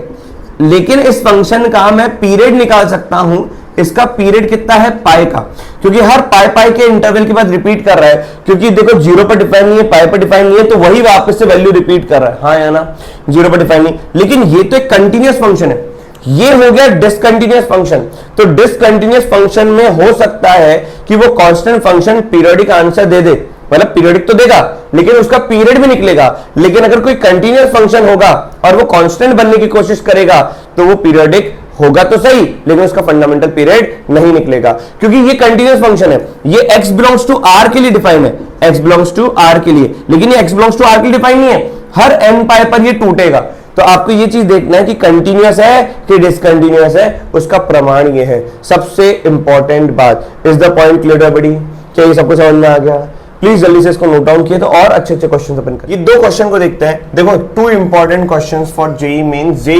लेकिन इस फंक्शन का मैं पीरियड निकाल सकता हूं। इसका पीरियड कितना है पाई का, क्योंकि हर पाई के इंटरवल के बाद रिपीट कर रहा है, क्योंकि देखो 0 पर डिफाइन नहीं है, पाई पर डिफाइन नहीं है, तो वही वापस से वैल्यू रिपीट कर रहा है, हाँ या ना। 0 पर डिफाइन नहीं, लेकिन ये तो एक कंटिन्यूअस फंक्शन है, ये हो गया डिसकंटिन्यूअस फंक्शन। तो डिसकंटिन्यूअस फंक्शन में हो सकता है कि वो कांस्टेंट फंक्शन पीरियोडिक आंसर दे दे, मतलब पीरियोडिक तो देगा लेकिन उसका पीरियड भी निकलेगा। लेकिन अगर कोई कंटिन्यूअस फंक्शन होगा और वो कांस्टेंट बनने की कोशिश करेगा तो वो पीरियोडिक होगा तो सही, लेकिन उसका फंडामेंटल पीरियड नहीं निकलेगा, क्योंकि ये कंटिन्यूअस फंक्शन है। ये x बिलोंग्स टू r के लिए डिफाइन है, x बिलोंग्स टू r के लिए, लेकिन ये x बिलोंग्स टू r के लिए डिफाइन नहीं है। हर n पाई पर ये टूटेगा। तो आपको ये चीज देखना है कि कंटिन्यूअस है कि डिसकंटिन्यूअस है, उसका प्रमाण ये है। सबसे इंपॉर्टेंट बात, is the point clear everybody? क्या ये सबको समझ में आ गया? प्लीज जल्दी से इसको नोट डाउन किए तो और अच्छे अच्छे क्वेश्चन अपन करें। ये 2 क्वेश्चन को देखते हैं। देखो 2 important questions for JEE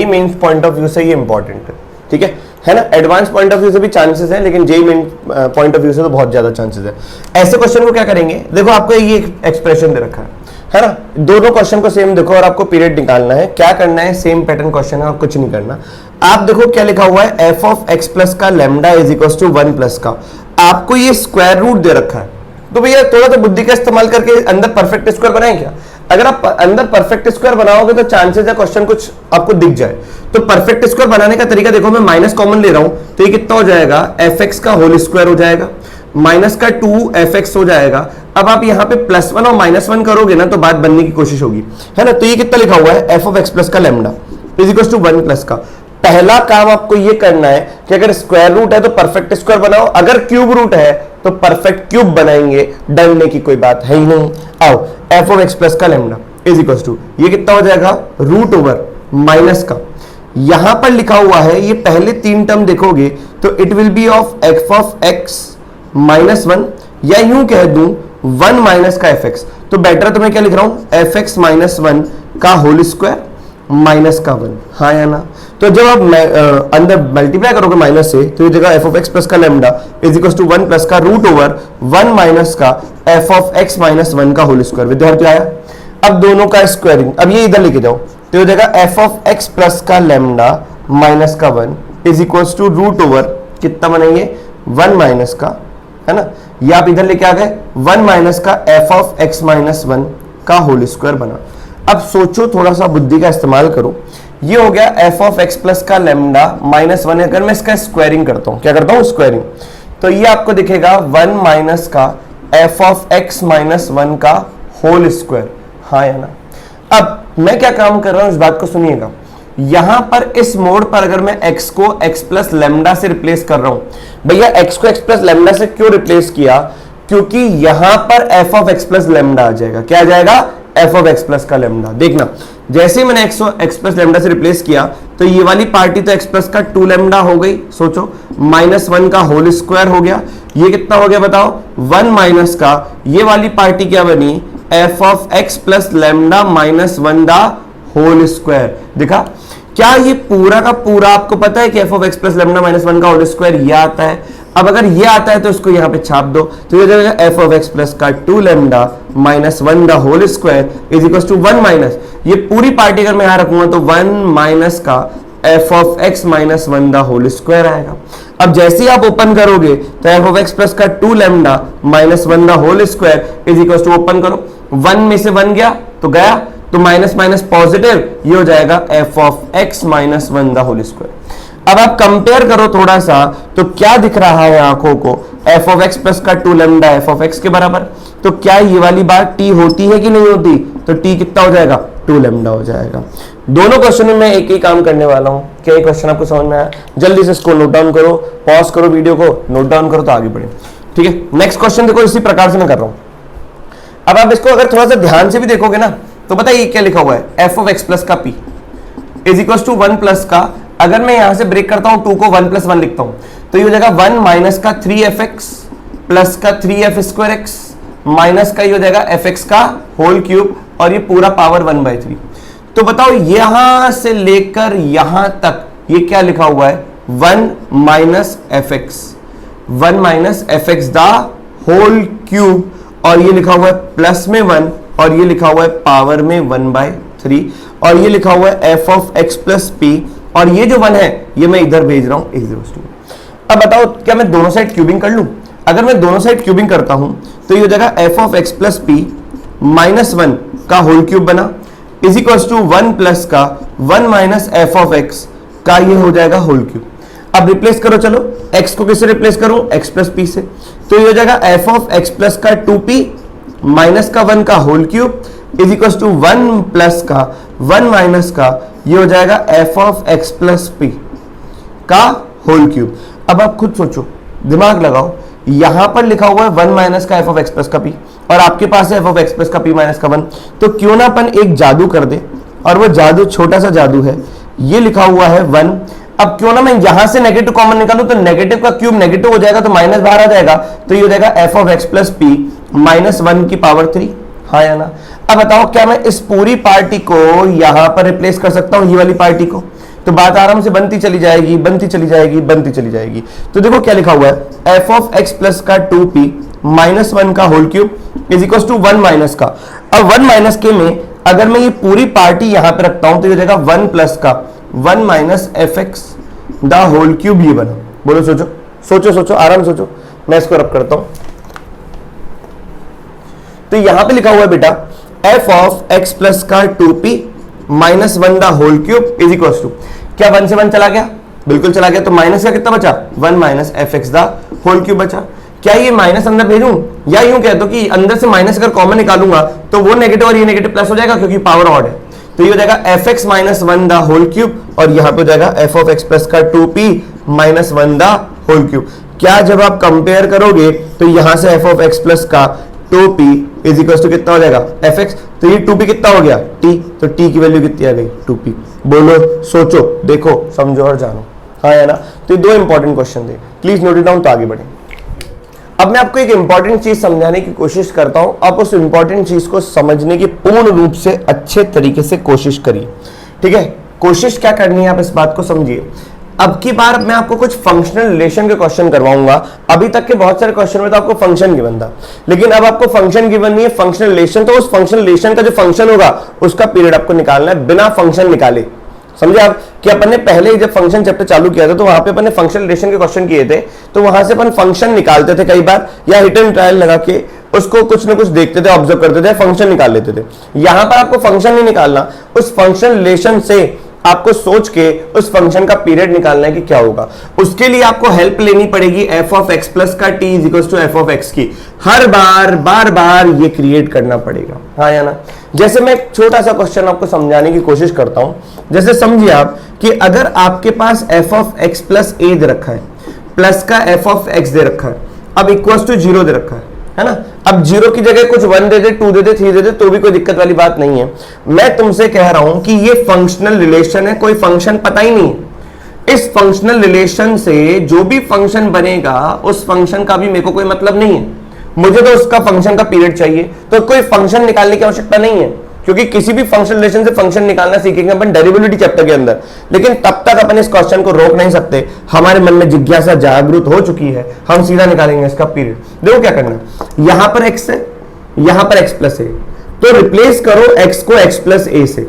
Mains point of view से ये इंपॉर्टेंट है, ठीक है ना। एडवांस पॉइंट ऑफ व्यू से भी चांसेस है, लेकिन JEE main point of view से तो बहुत ज्यादा चांसेस है। ऐसे क्वेश्चन को क्या करेंगे, देखो आपको ये एक्सप्रेशन दे रखा है ना, दोनों क्वेश्चन को सेम देखो और आपको पीरियड निकालना है। क्या करना है, सेम पैटर्न क्वेश्चन है और कुछ नहीं करना। आप देखो क्या लिखा हुआ है, एफ ऑफ एक्स प्लस का lambda is equal to 1 plus का, आपको ये स्क्वायर रूट दे रखा है। तो भैया थोड़ा सा बुद्धि का इस्तेमाल करके अंदर परफेक्ट स्क्वायर बनाएं क्या? अगर आप अंदर परफेक्ट स्क्वायर बनाओगे तो चांसेस है क्वेश्चन कुछ आपको दिख जाए। तो परफेक्ट स्क्वायर बनाने का तरीका देखो, मैं माइनस कॉमन ले रहा हूं तो ये कितना हो जाएगा, एफ एक्स का होल स्क्वायर हो जाएगा, माइनस का 2f(x) हो जाएगा। अब आप यहाँ पे +1 और -1 करोगे ना तो बात बनने की कोशिश होगी, है ना। तो ये कितना लिखा हुआ है, एफ ऑफ एक्स प्लस का lambda is equal to 1 plus का। पहला काम आपको ये करना है कि अगर स्क्वायर रूट है तो परफेक्ट स्क्वायर बनाओ, अगर क्यूब रूट है तो परफेक्ट क्यूब बनाएंगे, डरने की कोई बात है ही नहीं। आओ, एफ ऑफ एक्स प्लस का लैम्डा इज इक्वल टू, ये कितना हो जाएगा, रूट ओवर माइनस का, यहां पर लिखा हुआ है ये पहले 3 टर्म देखोगे तो it will B of F of x -1, या यूं कह दूं 1 माइनस का एफ एक्स। तो बेटर तो मैं क्या लिख रहा हूं, एफ एक्स -1 का होल स्क्वायर माइनस का 1, हाँ या ना। तो जब आप अंदर मल्टीप्लाई करोगे माइनस से, तो ये जगह एफ ऑफ एक्स प्लस का lambda is equal to 1 plus का रूट ओवर 1 माइनस का एफ ऑफ एक्स माइनस 1 का होल स्क्वायर। विद्यार्थी आया? अब दोनों का स्क्वायरिंग, अब ये इधर लेके जाओ, तो ये जगह एफ ऑफ एक्स प्लस का लेमडा माइनस का 1 is equal to root over कितना बनेंगे 1 माइनस का, है ना, ये आप इधर लेके आ गए 1 माइनस का एफ ऑफ एक्स माइनस 1 का होल स्क्वायर बना। अब सोचो, थोड़ा सा बुद्धि का इस्तेमाल करो, ये हो गया एफ ऑफ एक्स प्लस का लेमडा माइनस 1। अगर मैं इसका स्क्वायरिंग करता हूं, क्या करता हूं स्क्वायरिंग, तो ये आपको दिखेगा 1 माइनस का एफ ऑफ एक्स माइनस 1 का होल स्क्वायर, हाँ या ना। अब मैं क्या काम कर रहा हूं, इस बात को सुनिएगा, यहां पर इस मोड पर अगर मैं x को x प्लस लेमडा से रिप्लेस कर रहा हूं, भैया x को x प्लस लेमडा से क्यों रिप्लेस किया, क्योंकि यहां पर f of x plus lambda आ जाएगा। क्या आ जाएगा? f ऑफ x प्लस का लेमडा। देखना, जैसे ही मैंने x प्लस लेमडा से रिप्लेस किया, तो ये वाली पार्टी तो x प्लस का 2 लेमडा हो गई, सोचो माइनस 1 का होल स्क्वायर हो गया। ये कितना हो गया बताओ? 1 माइनस का, ये वाली पार्टी क्या बनी, f of x plus lambda minus 1 the whole square. देखा, क्या ये पूरा का पूरा आपको पता है कि F of x plus lambda minus 1 का होल स्क्वायर ये आता है। अब अगर ये आता है तो इसको यहां पे छाप दो, तो ये जाएगा एफ ऑफ एक्स प्लस का 2 lambda minus 1 the whole square is equal to 1 minus, ये पूरी पार्टी अगर मैं यहां रखूंगा तो 1 माइनस का F of x minus 1 the whole square आएगा। अब जैसे ही आप ओपन करोगे तो एफ ऑफ एक्स प्लस का 2 lambda minus 1 the whole square is equal to, open करो, 1 में से 1 गया तो गया, तो माइनस माइनस पॉजिटिव, ये हो जाएगा F of x minus 1 the whole square. अब आप कंपेयर करो थोड़ा सा, तो क्या दिख रहा है आंखों को, एफ ऑफ एक्स प्लस का 2 लेमडा एफ ऑफ एक्स के बराबर। तो क्या ये वाली बात टी होती है कि नहीं होती, तो टी कितना हो जाएगा, 2 लेमडा हो जाएगा। दोनों क्वेश्चन में मैं एक ही काम करने वाला हूं। क्या ये क्वेश्चन आपको समझ में आया? जल्दी से इसको नोट डाउन करो, पॉज करो वीडियो को, नोट डाउन करो तो आगे बढ़े। ठीक है, नेक्स्ट क्वेश्चन देखो, इसी प्रकार से मैं कर रहा हूं। अब आप इसको अगर थोड़ा सा ध्यान से भी देखोगे ना, तो बताइए क्या लिखा हुआ है, एफ ऑफ एक्स प्लस का P is equal to 1 plus का, अगर मैं यहां से ब्रेक करता हूं 2 को 1 प्लस 1 लिखता हूं, तो ये हो जाएगा 1 माइनस का 3f(x) प्लस का 3f² माइनस का ये हो जाएगा fx का होल क्यूब, और ये पूरा पावर 1/3। तो बताओ यहां से लेकर यहां तक ये क्या लिखा हुआ है, 1 माइनस fx दा होल क्यूब, और ये लिखा हुआ है प्लस में 1, और ये लिखा हुआ है पावर में 1/3, और ये लिखा हुआ है F of x plus P, और ये जो 1 है ये मैं इधर भेज रहा हूं। अब बताओ क्या मैं दोनों साइड क्यूबिंग कर लूं? अगर मैं दोनों साइड क्यूबिंग करता हूं तो ये हो जाएगा F of x plus P minus 1 का होल क्यूब बना इज इक्वल टू 1 प्लस का 1 माइनस एफ ऑफ एक्स का ये हो जाएगा होल क्यूब। अब रिप्लेस करो, चलो x को किससे रिप्लेस करूं, x प्लस पी से, तो ये हो जाएगा एफ ऑफ एक्स प्लस का 2p माइनस का 1 का whole cube is equal to 1 plus का 1 माइनस का ये हो जाएगा F of x plus P का होल क्यूब। अब आप खुद सोचो, दिमाग लगाओ, यहां पर लिखा हुआ है 1 माइनस का एफ ऑफ एक्स प्लस का पी, और आपके पास है एफ ऑफ एक्स प्लस का पी माइनस का 1, तो क्यों ना अपन एक जादू कर दे, और वो जादू छोटा सा जादू है, ये लिखा हुआ है 1। अब क्यों ना मैं यहां से नेगेटिव कॉमन निकालूं, तो नेगेटिव का क्यूब नेगेटिव हो जाएगा, तो माइनस बाहर आ जाएगा, तो ये हो जाएगा F of x plus P minus 1 की पावर 3, हाँ या ना। अब बताओ क्या मैं इस पूरी पार्टी को यहां पर रिप्लेस कर सकता हूं, ये वाली पार्टी को, तो बात आराम से बनती चली जाएगी, बनती चली जाएगी, बनती चली जाएगी। तो देखो क्या लिखा हुआ है, एफ ऑफ एक्स प्लस का 2p माइनस 1 का whole cube is equal to 1 minus का, अब 1 माइनस के में अगर मैं ये पूरी पार्टी यहां पे रखता हूं तो ये हो जाएगा 1 प्लस का 1 minus F X the whole cube, ये बना। बोलो, सोचो सोचो सोचो, आराम सोचो, मैं इसको रब करता हूं। तो यहां पे लिखा हुआ है बेटा एफ ऑफ एक्स प्लस का 2p minus 1 the whole cube is equal to, क्या 1 से 1 चला गया, बिल्कुल चला गया, तो माइनस का कितना बचा, 1 minus F X the whole cube बचा। क्या ये माइनस अंदर भेजूं, या यूं कह दो कि अंदर से माइनस अगर कॉमन निकालूंगा तो वो नेगेटिव और ये नेगेटिव प्लस हो जाएगा, क्योंकि पावर ऑड है, तो ये हो जाएगा F X minus 1 the whole cube, और यहां पे हो जाएगा एफ ऑफ एक्स प्लस का 2p minus 1 the whole cube. क्या जब आप कंपेयर करोगे तो यहां से एफ ऑफ एक्स प्लस का 2p इज इक्वल टू कितना हो जाएगा, एफ एक्स, तो ये 2p कितना हो गया, t, तो t की वैल्यू कितनी आ गई, 2p। बोलो, सोचो, देखो, समझो और जानो, हाँ या ना। तो ये 2 इंपॉर्टेंट क्वेश्चन थे, प्लीज नोट इट डाउन, तो आगे बढ़े। अब मैं आपको एक इंपॉर्टेंट चीज समझाने की कोशिश करता हूं, आप उस इंपॉर्टेंट चीज को समझने की पूर्ण रूप से अच्छे तरीके से कोशिश करिए। ठीक है, कोशिश क्या करनी है, आप इस बात को समझिए। अब की बार मैं आपको कुछ फंक्शनल रिलेशन के क्वेश्चन करवाऊंगा। अभी तक के बहुत सारे क्वेश्चन में तो आपको फंक्शन गिवन था, लेकिन अब आपको फंक्शन गिवन नहीं है, फंक्शनल रिलेशन। तो उस फंक्शनल रिलेशन का जो फंक्शन होगा उसका पीरियड आपको निकालना है बिना फंक्शन निकाले। समझे आप कि अपन ने पहले ही जब फंक्शन चैप्टर चालू किया था तो वहां पे अपन ने फंक्शनल रिलेशन के क्वेश्चन किए थे, तो वहां से अपन फंक्शन निकालते थे कई बार, या हिट एंड ट्रायल लगा के उसको कुछ ना कुछ देखते थे, ऑब्जर्व करते थे, फंक्शन निकाल लेते थे। यहां पर आपको फंक्शन नहीं निकालना, उस फंक्शन रिलेशन से आपको सोच के उस फंक्शन का पीरियड निकालना है कि क्या होगा। उसके लिए आपको हेल्प लेनी पड़ेगी एफ ऑफ एक्स प्लस का T is equal to F of X की। हर बार बार बार ये क्रिएट करना पड़ेगा, हाँ या ना। जैसे मैं एक छोटा सा क्वेश्चन आपको समझाने की कोशिश करता हूं। जैसे समझिए आप कि अगर आपके पास एफ ऑफ एक्स प्लस ए दे रखा है, प्लस का एफ ऑफ एक्स दे रखा है, अब इक्वल टू 0 दे रखा है ना। अब 0 की जगह कुछ 1 दे दे, 2 दे दे, 3 दे दे, तो भी कोई दिक्कत वाली बात नहीं है। मैं तुमसे कह रहा हूं कि ये फंक्शनल रिलेशन है, कोई फंक्शन पता ही नहीं। इस फंक्शनल रिलेशन से जो भी फंक्शन बनेगा उस फंक्शन का भी मेरे को कोई मतलब नहीं है, मुझे तो उसका फंक्शन का पीरियड चाहिए। तो कोई फंक्शन निकालने की आवश्यकता नहीं है, क्योंकि किसी भी फंक्शन रिलेशन से फंक्शन निकालना सीखेंगे अपन डेरिवेटिव चैप्टर के अंदर। लेकिन तब तक अपन इस क्वेश्चन को रोक नहीं सकते, हमारे मन में जिज्ञासा जागृत हो चुकी है, हम सीधा निकालेंगे इसका पीरियड। देखो क्या करना, यहां पर x है, यहां पर x प्लस ए, तो रिप्लेस करो x को x प्लस ए से,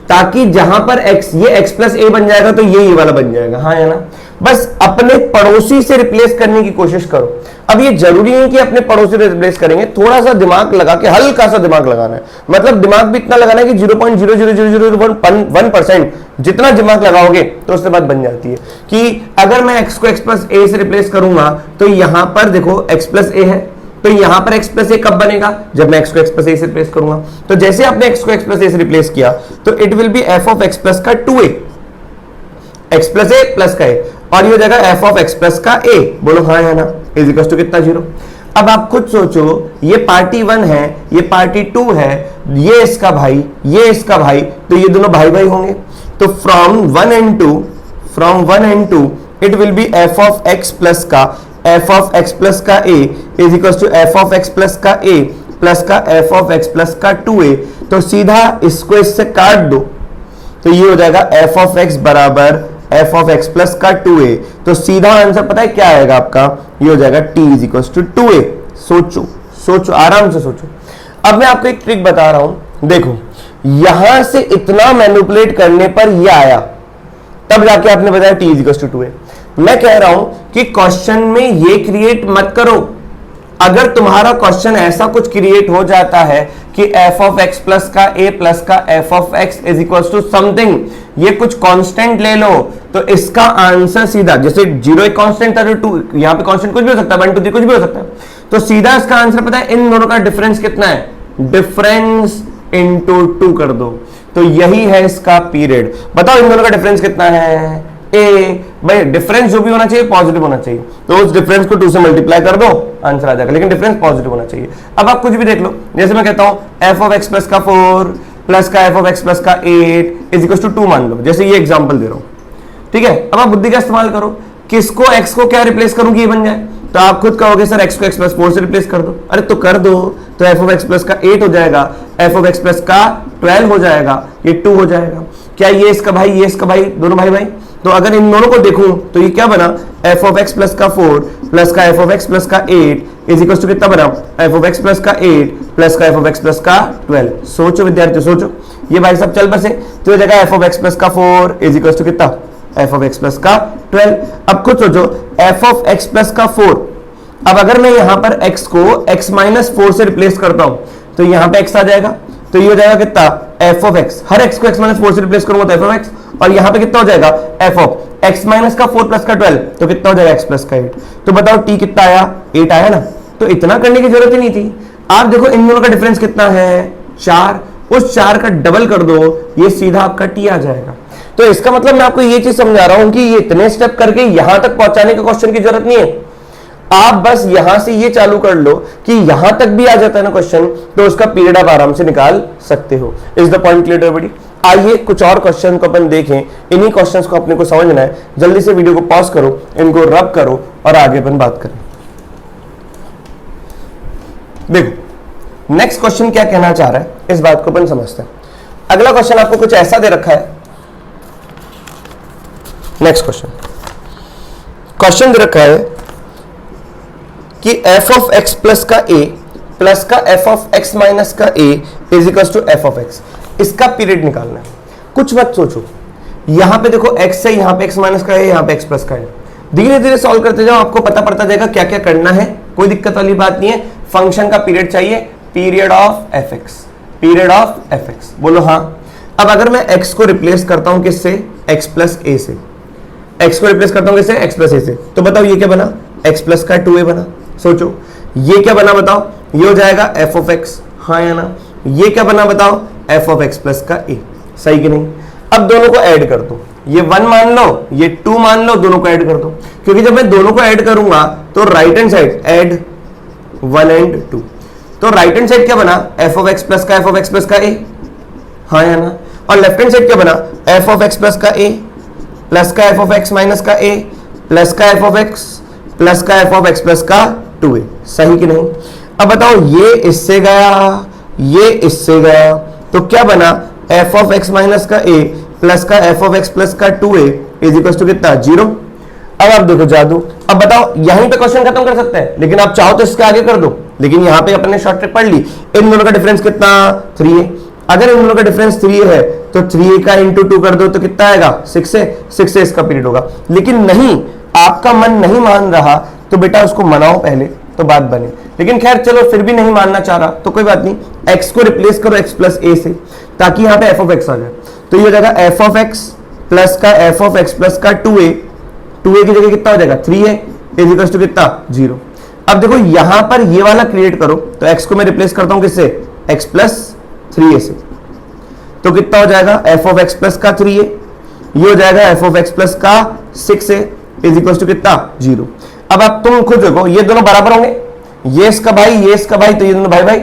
ताकि जहां पर x ये x प्लस ए बन जाएगा तो ये वाला बन जाएगा, हाँ या ना। बस अपने पड़ोसी से रिप्लेस करने की कोशिश करो। अब ये जरूरी नहीं कि अपने पड़ोसी से रिप्लेस करेंगे, थोड़ा सा दिमाग लगा के, हल्का सा दिमाग लगाना है। मतलब दिमाग भी इतना लगाना है कि 0.00001% जितना दिमाग लगाओगे तो उसके बाद बन जाती है कि अगर मैं x को x प्लस ए से रिप्लेस करूंगा तो यहां पर देखो x प्लस ए है, तो यहां पर x प्लस ए कब बनेगा, जब मैं x को x प्लस ए से रिप्लेस करूंगा। तो जैसे आपने x को x प्लस ए से रिप्लेस किया तो it will be f of x plus का 2a, x प्लस ए प्लस का ए, और ये हो जाएगा f ऑफ x प्लस का a। बोलो हाँ है ना, इज इक्वल टू कितना 0। अब आप खुद सोचो, ये पार्टी 1 है, ये पार्टी 2 है, ये इसका भाई, ये इसका भाई, तो ये दोनों भाई भाई होंगे। तो from 1 and 2 it will be f of x plus का f ऑफ x प्लस का a is equal to f of x plus का a प्लस का f ऑफ x प्लस का 2a। तो सीधा इसको इससे काट दो तो ये हो जाएगा f ऑफ x बराबर f ऑफ x प्लस का 2a। तो सीधा आंसर पता है क्या आएगा आपका, ये हो जाएगा t is equal to 2a। सोचो सोचो, आराम से सोचो। अब मैं आपको एक ट्रिक बता रहा हूं, देखो यहां से इतना मैनिपुलेट करने पर ये आया, तब जाके आपने बताया t is equal to 2a। मैं कह रहा हूं कि क्वेश्चन में ये क्रिएट मत करो। अगर तुम्हारा क्वेश्चन ऐसा कुछ क्रिएट हो जाता है कि f ऑफ x प्लस का a प्लस का f of x is equal to something, ये कुछ कांस्टेंट ले लो, तो इसका आंसर सीधा, जैसे 0 एक कांस्टेंट था, 2 यहां पे कांस्टेंट कुछ भी हो सकता है, 1 2 3 कुछ भी हो सकता है, तो सीधा इसका आंसर पता है इन दोनों का डिफरेंस कितना है, डिफरेंस इनटू 2 कर दो, तो यही है इसका पीरियड। बताओ इन दोनों का डिफरेंस कितना है, ए। भाई डिफरेंस जो भी होना चाहिए पॉजिटिव होना चाहिए, तो उस डिफरेंस को 2 से मल्टीप्लाई कर दो, आंसर आ जाएगा, लेकिन डिफरेंस पॉजिटिव होना चाहिए। अब आप कुछ भी देख लो, जैसे मैं कहता हूं f ऑफ x प्लस का 4 प्लस का f ऑफ x प्लस का 8 इज इक्वल टू 2 मान लो, जैसे ये एग्जांपल दे रहा हूं, ठीक है। अब आप बुद्धि का इस्तेमाल करो, किसको x को क्या रिप्लेस करूं कि ये बन जाए, तो आप खुद कहोगे सर x को x प्लस 4 से रिप्लेस कर दो, अरे तो कर दो, तो f ऑफ x प्लस का 8 हो जाएगा, f ऑफ x प्लस का 12 हो जाएगा, ये 2 हो जाएगा। क्या ये इसका भाई, ये इसका भाई, दोनों भाई भाई, तो अगर इन दोनों को देखूं तो ये क्या बना, f ऑफ x प्लस का 4 प्लस का f ऑफ x प्लस का 8 इज इक्वल टू कितना बना, f ऑफ x प्लस का 8 प्लस का f ऑफ x प्लस का 12। सोचो विद्यार्थियों सोचो, ये भाई सब चल बसे, तो ये जगह f ऑफ x प्लस का 4 इज इक्वल टू कितना, f ऑफ x प्लस का 12। अब खुद सोचो f ऑफ x प्लस का 4, अब अगर मैं यहां पर x को x माइनस 4 से रिप्लेस करता हूं तो यहां पे x आ जाएगा, तो ये हो जाएगा कितना, f of x, her x को x माइनस 4 से रिप्लेस करूंगा तो f ऑफ x, और यहां पे कितना हो जाएगा, f ऑफ x माइनस का 4 प्लस का 12, तो कितना हो जाएगा x प्लस का 8। तो बताओ t कितना आया, 8 आया ना, तो इतना करने की जरूरत ही नहीं थी। आप देखो इन दोनों का डिफरेंस कितना है, 4, उस 4 का डबल कर दो, ये सीधा आपका t आ जाएगा। तो इसका मतलब मैं आपको ये चीज समझा रहा हूं कि ये इतने स्टेप करके यहां तक पहुंचाने के क्वेश्चन की जरूरत नहीं है, आप बस यहां से ये चालू कर लो कि यहां तक भी आ जाता है ना क्वेश्चन, तो उसका पीरियड आप आराम से निकाल सकते हो। Is the point clear everybody? आइए कुछ और क्वेश्चन को अपन देखें, इन्हीं क्वेश्चंस को अपने को समझना है। जल्दी से वीडियो को पॉज करो, इनको रब करो और आगे अपन बात करें। देखो नेक्स्ट क्वेश्चन क्या कहना चाह रहा है, इस बात को अपन समझते हैं। अगला क्वेश्चन आपको कुछ ऐसा दे रखा है नेक्स्ट क्वेश्चन दे रखा है कि एफ ऑफ एक्स प्लस का ए प्लस का एफ ऑफ एक्स माइनस का a is equal to F of x. इसका पीरियड निकालना है। कुछ मत सोचो, यहां पे देखो x है, यहां पे x माइनस का है, यहां पे x प्लस का है। धीरे धीरे सॉल्व करते जाओ, आपको पता पड़ता जाएगा क्या क्या करना है। कोई दिक्कत वाली बात नहीं है। फंक्शन का पीरियड चाहिए, period of F x, period of F x. बोलो हाँ। अब अगर मैं x को रिप्लेस करता हूं किससे, x प्लस ए से। x को रिप्लेस करता हूं किससे, x प्लस ए से। तो बताओ ये क्या बना, x प्लस का 2a बना। सोचो ये क्या बना, बताओ। ये हो जाएगा f ऑफ x, हाँ या ना। ये क्या बना बताओ, f ऑफ x प्लस का a। सही कि नहीं। अब दोनों को ऐड कर दो, ये 1 मान लो, ये 2 मान लो, दोनों को ऐड कर दो। क्योंकि जब मैं दोनों को ऐड करूंगा तो right hand side add 1 and 2, तो राइट हैंड साइड क्या बना, f ऑफ x प्लस का f ऑफ x प्लस का a, हाँ या ना। और लेफ्ट हैंड साइड क्या बना, f ऑफ x प्लस का a प्लस का f ऑफ x माइनस का a प्लस का f ऑफ x प्लस का f ऑफ x प्लस का 2a। सही कि नहीं। अब बताओ ये इससे गया, ये इससे गया, तो क्या बना, f ऑफ x माइनस का a प्लस का f ऑफ x प्लस का 2a इज इक्वल टू कितना, 0। अब आप देखो जादू। अब बताओ यहीं पे क्वेश्चन खत्म कर सकते हैं, लेकिन आप चाहो तो इसके आगे कर दो। लेकिन यहाँ पे अपने शॉर्ट ट्रिक पढ़ ली। इन दोनों का डिफरेंस कितना, 3 है। अगर इन दोनों का डिफरेंस 3 है तो 3a का इंटू 2 कर दो तो कितना आएगा, 6 है। 6 से इसका पीरियड होगा। लेकिन नहीं, आपका मन नहीं मान रहा तो बेटा उसको मनाओ पहले, तो बात बने। लेकिन खैर चलो, फिर भी नहीं मानना चाह रहा तो कोई बात नहीं, x को रिप्लेस करो x प्लस a से, ताकि यहाँ पे f ऑफ x आ जाए। तो ये हो जाएगा f ऑफ x प्लस का f ऑफ x प्लस का 2a, 2a की जगह कितना हो जाएगा, 3 है, इज इक्वल टू कितना, 0। अब देखो यहां पर ये वाला क्रिएट करो, तो x को मैं रिप्लेस करता हूं किससे, x प्लस 3a से। तो कितना हो जाएगा, f ऑफ x प्लस का 3a, ये हो जाएगा f ऑफ x प्लस का 6a, इज इक्वल टू कितना, 0। अब आप तुम खुद देखो, ये दोनों बराबर होंगे, ये इसका भाई, ये इसका भाई, तो ये दोनों भाई भाई।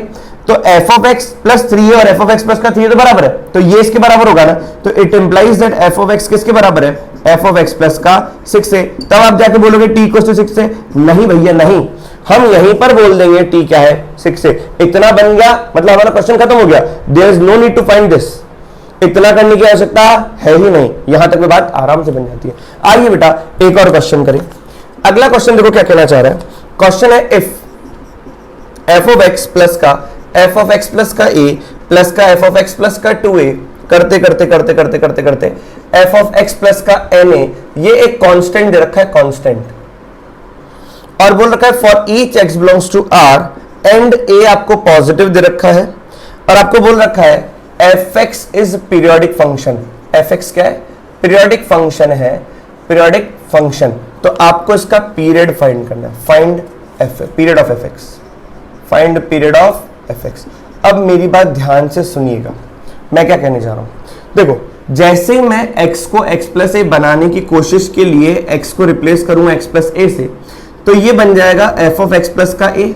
तो f ऑफ x प्लस 3 और f ऑफ x प्लस का 3 तो बराबर है, तो ये इसके बराबर होगा ना। तो it implies that f of x किसके बराबर है, f ऑफ x प्लस का 6 है। तब आप जाके बोलोगे t इक्वल टू 6 है। नहीं भैया नहीं, हम यहीं पर बोल देंगे t क्या है, 6 है। इतना बन गया, मतलब हमारा क्वेश्चन खत्म हो गया। There is no need to find this, इतना करने की आवश्यकता है ही नहीं। यहां तक बात आराम से बन जाती है। आइए बेटा एक और क्वेश्चन करें। अगला क्वेश्चन देखो क्या कहना चाह रहा है। क्वेश्चन है if f of x plus का f ऑफ x प्लस का a प्लस का f ऑफ x प्लस का 2a करते करते करते करते करते करते f ऑफ x प्लस का na, ये एक कांस्टेंट दे रखा है, कांस्टेंट, और बोल रखा है for each x belongs to r and a आपको पॉजिटिव दे रखा है, और आपको बोल रखा है fx is periodic function. fx क्या है, पीरियोडिक फंक्शन है, पीरियोडिक फंक्शन। तो आपको इसका पीरियड फाइंड करना है, find period of fx, find period of fx। अब मेरी बात ध्यान से सुनिएगा, मैं क्या कहने जा रहा हूं। देखो जैसे ही मैं x को x प्लस ए बनाने की कोशिश के लिए x को रिप्लेस करूंगा x प्लस ए से, तो ये बन जाएगा f ऑफ x प्लस का a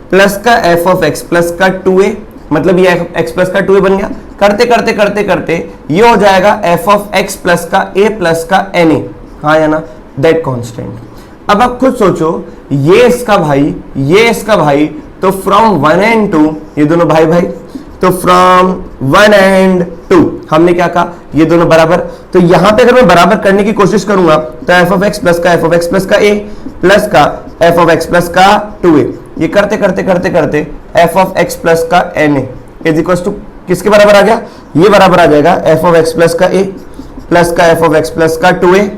प्लस का f ऑफ x प्लस का 2a, मतलब ये x प्लस का 2a बन गया। करते करते करते करते ये हो जाएगा f ऑफ x प्लस का a प्लस का na, हाँ या ना, दैट कांस्टेंट। अब आप खुद सोचो, ये इसका भाई, ये इसका भाई, तो फ्रॉम 1 and 2 ये दोनों भाई भाई, तो फ्रॉम 1 and 2 हमने क्या कहा, ये दोनों बराबर। तो यहां पे अगर मैं बराबर करने की कोशिश करूंगा तो f ऑफ x प्लस का f ऑफ x प्लस का a प्लस का f ऑफ x प्लस का 2a, ये करते करते करते करते f ऑफ x प्लस का na इज इक्वल टू किसके बराबर आ गया, ये बराबर आ जाएगा f ऑफ x प्लस का a प्लस का f ऑफ x प्लस का 2a,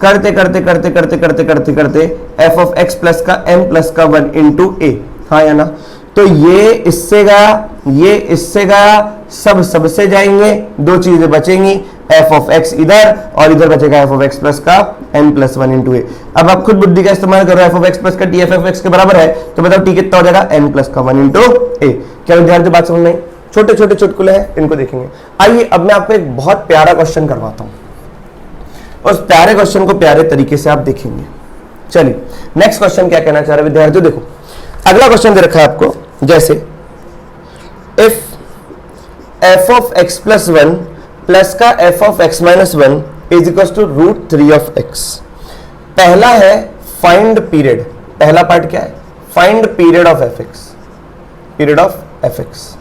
करते करते करते करते करते करते करते f ऑफ x प्लस का m प्लस का 1 इंटू a, हाँ या ना। तो ये इससे गया, ये इससे गया, सब सबसे जाएंगे, दो चीजें बचेंगी, f ऑफ x इधर और इधर बचेगा f ऑफ x प्लस का n प्लस 1 इंटू a। अब आप खुद बुद्धि का इस्तेमाल करो, f ऑफ x प्लस का t f ऑफ x के बराबर है, तो बताओ t कितना हो जाएगा, n प्लस का 1 इंटू a। क्या ध्यान से बात समझ में आई? छोटे छोटे चुटकुले हैं, इनको देखेंगे। आइए अब मैं आपको एक बहुत प्यारा क्वेश्चन करवाता हूं, उस प्यारे क्वेश्चन को प्यारे तरीके से आप देखेंगे। चलिए नेक्स्ट क्वेश्चन क्या कहना चाह रहे विद्यार्थियों, देखो अगला क्वेश्चन दे रखा है आपको, जैसे if f of x plus 1 plus का f of x minus 1 is equal to root 3 of x। पहला है फाइंड पीरियड, पहला पार्ट क्या है, find period of fx, period of fx।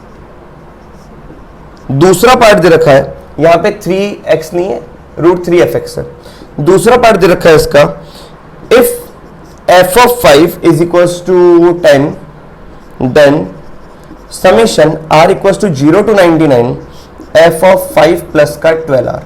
दूसरा पार्ट दे रखा है, यहां पे 3x नहीं है, √3f(x) है। दूसरा पार्ट दे रखा है इसका, if f of 5 is equals to 10 then summation r equals to 0 to 99 f of 5 plus का 12r।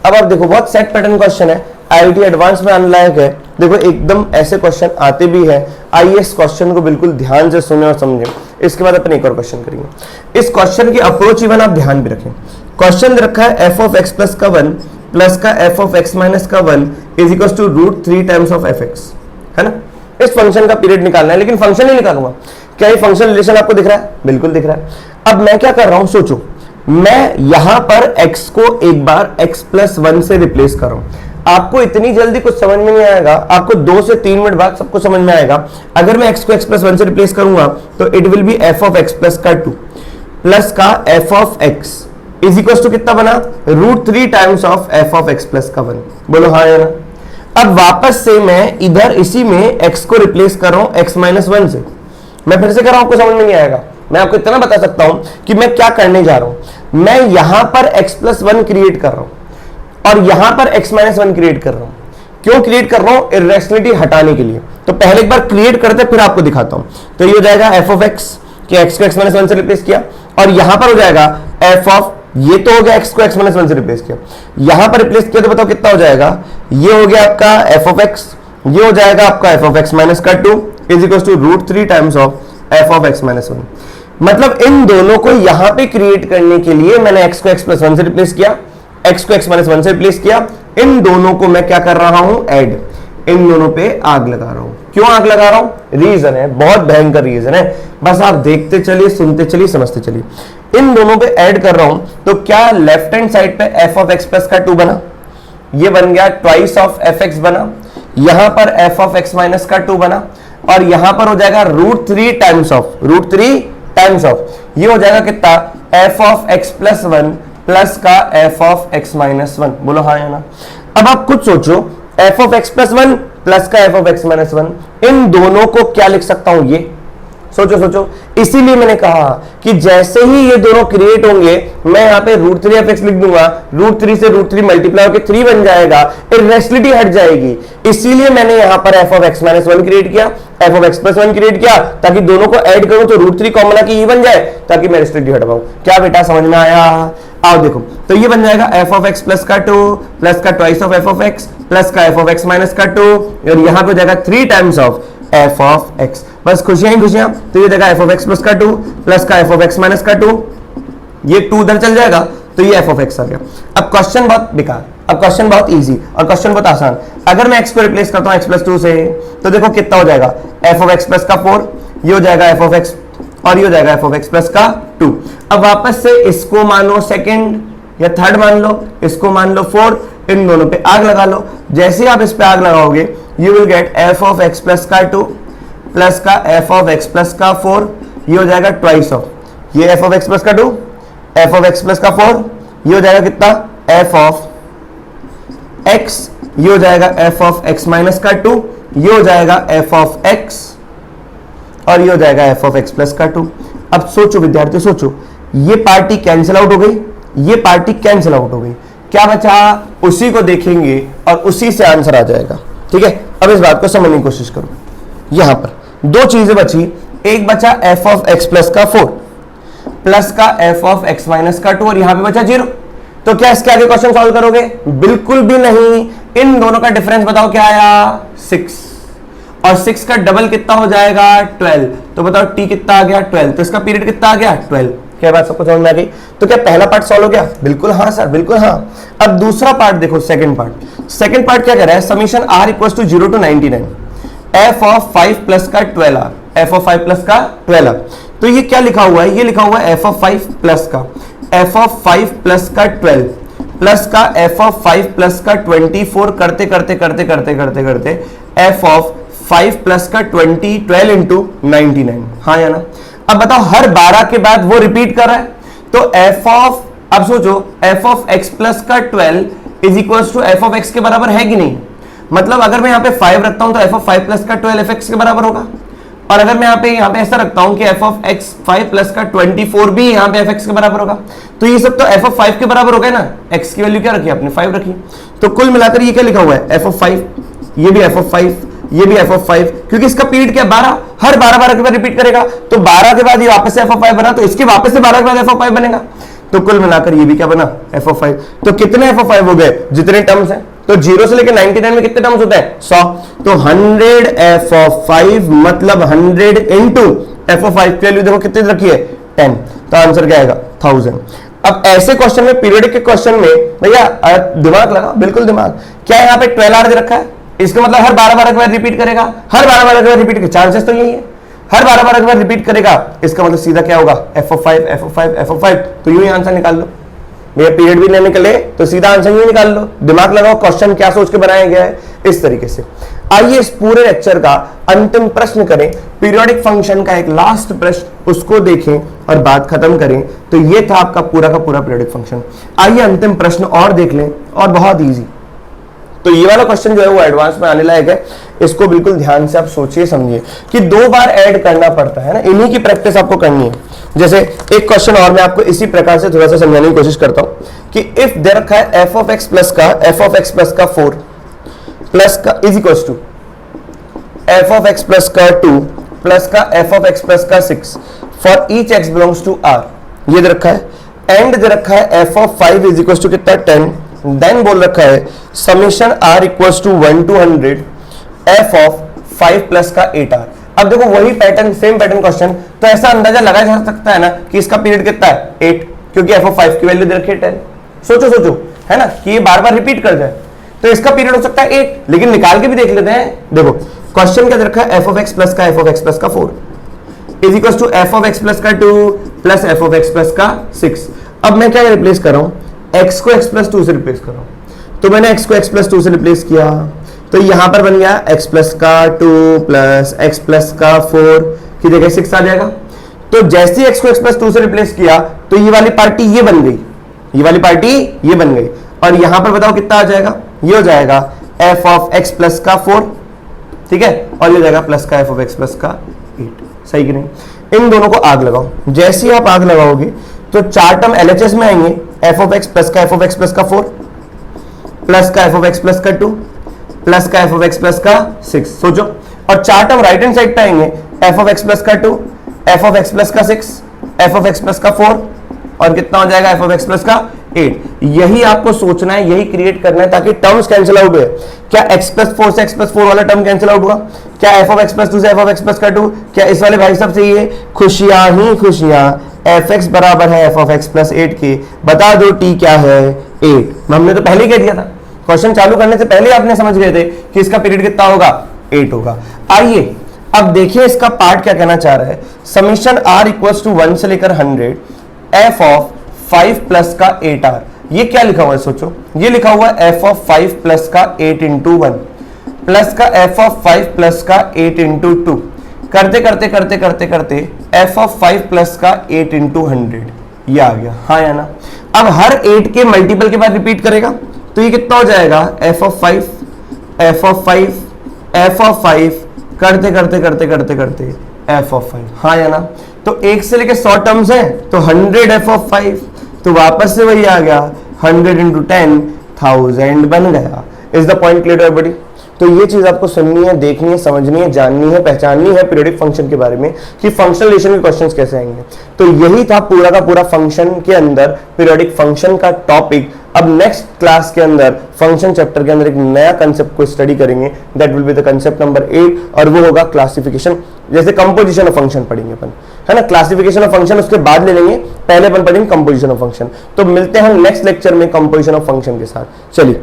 अब आप देखो बहुत सेट पैटर्न क्वेश्चन है, IIT एडवांस में आने लायक है। देखो एकदम ऐसे क्वेश्चन आते भी है, आइए इस क्वेश्चन को बिल्कुल ध्यान से सुने और समझें। इसके बाद अपन एक और क्वेश्चन करेंगे। इस क्वेश्चन की अप्रोच इवन आप ध्यान भी रखें। क्वेश्चन दे रखा है f of x प्लस का 1 प्लस का f of x माइनस का 1 is equal to √3 times of fx, है ना। इस फंक्शन का पीरियड निकालना है, लेकिन फंक्शन ही निकालूंगा। क्या ये फंक्शन रिलेशन आपको दिख रहा है? बिल्कुल दिख रहा है। अब मैं क्या कर रहा हूं, सोचो, मैं यहां पर x को एक बार x प्लस 1 से रिप्लेस कर रहा हूं। आपको इतनी जल्दी कुछ समझ में नहीं आएगा, आपको 2 से 3 मिनट बाद सबको समझ में आएगा। अगर मैं x को x प्लस 1 से रिप्लेस करूंगा तो it will be f of x plus का 2 प्लस का f of x is equal to कितना बना, √3 times of f of x plus का 1। बोलो हाँ या ना। अब वापस से मैं इधर इसी में x को रिप्लेस कर रहा हूं x माइनस 1 से। मैं फिर से कर रहा हूं, आपको समझ में नहीं आएगा। मैं आपको इतना बता सकता हूं कि मैं क्या करने जा रहा हूं। मैं यहां पर x प्लस 1 क्रिएट कर रहा हूं और यहां पर x माइनस 1 क्रिएट कर रहा हूं। क्यों क्रिएट कर रहा हूं? इर्रेशनलिटी हटाने के लिए। तो पहले एक बार क्रिएट करते फिर आपको दिखाता हूं। तो ये हो जाएगा f ऑफ x कि x को x माइनस 1 से रिप्लेस किया, और यहां पर हो जाएगा f ऑफ, ये तो हो गया x को x माइनस 1 से रिप्लेस किया, यहां पर रिप्लेस किया तो बताओ कितना हो जाएगा। ये हो गया आपका f ऑफ x, ये हो जाएगा आपका f ऑफ x माइनस का 2 is equal to √3 times of f of x minus 1। मतलब इन दोनों को यहां पे क्रिएट करने के लिए मैंने x को x प्लस 1 से रिप्लेस किया, x को x माइनस 1 से रिप्लेस किया। इन दोनों को मैं क्या कर रहा हूं, ऐड, इन दोनों पे आग लगा रहा हूं। क्यों आग लगा रहा हूं? रीजन है, बहुत भयंकर रीजन है, बस आप देखते चलिए, सुनते चलिए, समझते चलिए। इन दोनों पे ऐड कर रहा हूं तो क्या लेफ्ट हैंड साइड पे f ऑफ x प्लस का 2 बना, ये बन गया ट्वाइस ऑफ fx बना, यहां पर f ऑफ x माइनस का 2 बना, और यहां पर हो जाएगा √3 टाइम्स ऑफ, √3 टाइम्स ऑफ, ये हो जाएगा कितना, f of x plus 1 plus का f ऑफ x माइनस 1। बोलो हाँ या ना। अब आप खुद सोचो, f of x plus 1 plus का f ऑफ x माइनस 1, इन दोनों को क्या लिख सकता हूं, ये सोचो सोचो। इसीलिए मैंने कहा कि जैसे ही ये दोनों क्रिएट होंगे मैं यहाँ पे √3f(x) लिख दूंगा, √3 से √3 मल्टीप्लाई होकर 3 बन जाएगा, इर्रेशनलिटी हट जाएगी। इसीलिए मैंने यहाँ पर f of x minus 1 create किया, f of x plus 1 create किया, ताकि दोनों को ऐड करूं तो √3 कॉमन आके ये बन जाए, ताकि मैं इर्रेशनलिटी हटा पाऊं। क्या बेटा समझ में आया? आओ देखो, तो ये बन जाएगा f ऑफ x प्लस का 2 प्लस का twice of f of x plus का f ऑफ x माइनस का 2, और यहाँ पे हो जाएगा 3 times of f of x। बस खुशियां ही खुशियां। तो ये देगा f ऑफ x प्लस का 2 प्लस का f ऑफ x माइनस का 2, ये 2 उधर चल जाएगा तो ये f ऑफ x आ गया। अब क्वेश्चन बहुत बेकार, अब क्वेश्चन बहुत इजी और क्वेश्चन बहुत आसान। अगर मैं x को रिप्लेस करता हूं x प्लस 2 से, तो देखो कितना हो जाएगा, f ऑफ x प्लस का 4, ये हो जाएगा f ऑफ x, और ये हो जाएगा f ऑफ x प्लस का 2। अब वापस से इसको मान लो सेकंड या थर्ड मान लो, इसको मान लो 4, इन दोनों पे आग लगा लो। जैसे ही आप इस पे आग लगाओगे you will get f of x plus का 2 प्लस का f ऑफ x प्लस का 4, ये हो जाएगा ट्वाइस ऑफ, ये f ऑफ x प्लस का 2, f ऑफ x प्लस का 4, ये हो जाएगा कितना, f ऑफ x, ये हो जाएगा f ऑफ x माइनस का 2, ये हो जाएगा f ऑफ x, और ये हो जाएगा f ऑफ x प्लस का 2। अब सोचो विद्यार्थियों, सोचो, ये पार्टी कैंसिल आउट हो गई, ये पार्टी कैंसिल आउट हो गई, क्या बचा, उसी को देखेंगे और उसी से आंसर आ जाएगा। ठीक है, अब इस बात को समझने की कोशिश करो। यहां पर दो चीजें बची, एक बचा f ऑफ x प्लस का 4 प्लस का f ऑफ x माइनस का 2, और यहां पे बचा 0। तो क्या इसके आगे क्वेश्चन सॉल्व करोगे? बिल्कुल भी नहीं। इन दोनों का डिफरेंस बताओ क्या आया, 6, और 6 का डबल कितना हो जाएगा, 12। तो बताओ t कितना आ गया, 12। तो इसका पीरियड कितना आ गया, 12। क्या बात सबको समझ में आ गई? तो क्या पहला पार्ट सॉल्व हो गया? बिल्कुल हाँ सर, बिल्कुल हाँ। अब दूसरा पार्ट देखो, सेकंड पार्ट। सेकंड पार्ट क्या कह रहा है, summation r equals to 0 to 99 f of 5 plus का 12r, f ऑफ 5 प्लस का 12r। तो ये क्या लिखा हुआ है, ये लिखा हुआ है f ऑफ 5 प्लस का, f ऑफ 5 प्लस का 12 प्लस का f ऑफ 5 प्लस का 24 करते करते करते करते करते करते f ऑफ 5 प्लस का 12 इंटू 99। हाँ या ना? अब बताओ, हर 12 के बाद वो रिपीट कर रहा है, तो f ऑफ, अब सोचो, f ऑफ x प्लस का 12 is equals to f of x के बराबर है कि नहीं? मतलब अगर मैं यहाँ पे 5 रखता हूं तो f ऑफ 5 प्लस का 12 fx के बराबर होगा। और अगर मैं यहाँ पे ऐसा रखता हूं कि एफ ऑफ एक्स 5 प्लस का 24 भी यहाँ पे एफ एक्स के बराबर होगा, तो ये सब तो एफ ऑफ 5 के बराबर हो गए ना। एक्स की वैल्यू क्या रखी आपने 5 रखी, तो कुल मिलाकर ये क्या लिखा हुआ है एफ ऑफ 5, ये भी एफ ऑफ 5, ये भी एफ ऑफ 5, क्योंकि इसका पीरियड क्या 12, हर 12 के बाद रिपीट करेगा, तो 12 के बाद ये वापस से एफ ऑफ 5 बना, तो इसके वापस से 12 के बाद एफ ऑफ 5 बनेगा, तो कुल मिलाकर ये भी क्या बना एफ ऑफ 5। तो कितने एफ ऑफ 5 हो गए, जितने टर्म्स हैं, तो 0 से लेकर 99 में कितने टर्म्स होते हैं 100, तो 100 एफ ऑफ 5 मतलब 100 इंटू एफ ऑफ 5 की वैल्यू देखो कितनी रखी है 10, तो आंसर क्या आएगा 1000। अब ऐसे क्वेश्चन में, पीरियडिक के क्वेश्चन में भैया दिमाग लगा, बिल्कुल दिमाग, क्या यहाँ पे 12 आर दे रखा है, इसका मतलब हर 12 के बाद रिपीट करेगा, हर 12 के बाद रिपीट के चांसेस तो यही है, हर 12 के बाद रिपीट करेगा, इसका मतलब सीधा क्या होगा F of 5 F of 5 F of 5, तो यूं ही आंसर निकाल लो भैया। पीरियड भी नहीं निकले तो सीधा आंसर यूं निकाल लो, दिमाग लगाओ क्वेश्चन क्या सोच के बनाया गया है इस तरीके से। आइए इस पूरे लेक्चर का अंतिम प्रश्न करें, पीरियोडिक फंक्शन का एक लास्ट प्रश्न, उसको देखें और बात खत्म करें। तो ये था आपका पूरा का पूरा पीरियोडिक फंक्शन। आइए अंतिम प्रश्न और देख लें, और बहुत ईजी। तो ये वाला क्वेश्चन जो है वो एडवांस में आने लायक है, इसको बिल्कुल ध्यान से आप सोचिए समझिए कि 2 बार ऐड करना पड़ता है ना, इन्हीं की प्रैक्टिस आपको करनी है। जैसे एक क्वेश्चन और मैं आपको इसी प्रकार से थोड़ा सा समझाने की कोशिश करता हूं कि इफ दे रखा है एफ ऑफ एक्स प्लस का 4 प्लस का is equal to F of x plus का 2 प्लस का एफ ऑफ एक्स प्लस का 6 for each X belongs to R, ये दे रखा है। एंड दे रखा है F of 5 is equal to कितना 10, देन बोल रखा है summation R equals to 1 to 100 F of 5 plus का 8r। अब देखो वही पैटर्न, सेम पैटर्न क्वेश्चन, तो ऐसा अंदाजा लगाया जा सकता है ना कि इसका पीरियड कितना है 8, क्योंकि एफ ऑफ 5 की वैल्यू दे रखी है 10। सोचो है ना कि ये बार बार रिपीट कर जाए, तो इसका पीरियड हो सकता है 8, लेकिन निकाल के भी देख लेते हैं। देखो क्वेश्चन क्या दे रखा है एफ ऑफ एक्स प्लस का 4 is equal to F of x plus का 2 plus F of x plus का 6। अब मैं क्या रिप्लेस कर रहा हूं, x को x प्लस 2 से रिप्लेस कर रहा हूं, तो मैंने x को x प्लस 2 से रिप्लेस किया, तो यहां पर बन गया x प्लस का 2 प्लस x प्लस का 4 की जगह 6 आ जाएगा। तो जैसे ही x को x प्लस 2 से रिप्लेस किया तो ये वाली पार्टी ये बन गई, ये वाली पार्टी ये बन गई, और यहां पर बताओ कितना आ जाएगा, ये हो जाएगा f ऑफ x प्लस का 4, ठीक है, और ये हो जाएगा प्लस का f ऑफ x प्लस का 8। सही कि नहीं? इन दोनों को आग लगाओ, जैसे ही आप आग लगाओगे तो 4 टर्म LHS में आएंगे, एफ ऑफ एक्स प्लस का एफ ऑफ एक्स प्लस का 4 प्लस का एफ ऑफ एक्स प्लस का 2 प्लस का एफ ऑफ एक्स प्लस का 6। सोचो, और 4 टर्म राइट हैंड साइड पे आएंगे, एफ ऑफ एक्स प्लस का 2 एफ ऑफ एक्स प्लस का 6 एफ ऑफ एक्स प्लस का 4, और कितना हो जाएगा एफ ऑफ एक्स प्लस का 8। यही आपको सोचना है, यही क्रिएट करना है ताकि टर्म्स कैंसिल आउट हुए। क्या x प्लस 4 से x प्लस 4 वाला टर्म कैंसिल आउट हुआ, क्या एफ ऑफ एक्स प्लस 2 से एफ ऑफ एक्स प्लस का 2, क्या इस वाले भाई साहब से ये खुशियां ही खुशियां एफ एक्स बराबर है एफ ऑफ एक्स प्लस 8 के, बता दो टी क्या है 8। हमने तो पहले ही कह दिया था, क्वेश्चन चालू करने से पहले आपने समझ गए थे कि इसका पीरियड कितना होगा 8 होगा। आइए अब देखिए इसका पार्ट क्या कहना चाह रहा है, समीशन r इक्वल्स टू 1 से लेकर 100 एफ ऑफ 5 प्लस का 8r। ये क्या लिखा हुआ है सोचो, ये लिखा हुआ है एफ ऑफ 5 प्लस का 8 इंटू 1 प्लस का एफ ऑफ 5 प्लस का 8 इंटू 2, करते करते करते करते करते एफ ऑफ 5 प्लस का 8 इंटू 100, ये आ गया, हाँ या ना। अब हर 8 के मल्टीपल के बाद रिपीट करेगा तो ये कितना हो जाएगा F of 5 F of 5 F of 5, करते करते करते करते करते एफ ऑफ 5, हाँ या ना। तो 1 से लेके 100 टर्म्स हैं, तो 100 एफ ऑफ 5, तो वापस से वही आ गया 100 इंटू 10 1000 बन गया। Is the point clear everybody? तो ये चीज आपको सुननी है, देखनी है, समझनी है, जाननी है, पहचाननी है पीरियोडिक फंक्शन के बारे में कि फंक्शनल रिलेशन के क्वेश्चंस कैसे आएंगे। तो यही था पूरा का पूरा फंक्शन के अंदर पीरियोडिक फंक्शन का टॉपिक। अब नेक्स्ट क्लास के अंदर फंक्शन चैप्टर के अंदर एक नया कंसेप्ट को स्टडी करेंगे, that will be the concept number 8, और वो होगा क्लासिफिकेशन। जैसे कंपोजिशन ऑफ फंक्शन पढ़ेंगे अपन, है ना, क्लासिफिकेशन ऑफ फंक्शन उसके बाद ले लेंगे, पहले अपन पढ़ेंगे कंपोजिशन ऑफ फंक्शन। तो मिलते हैं नेक्स्ट लेक्चर में कंपोजिशन ऑफ फंक्शन के साथ। चलिए।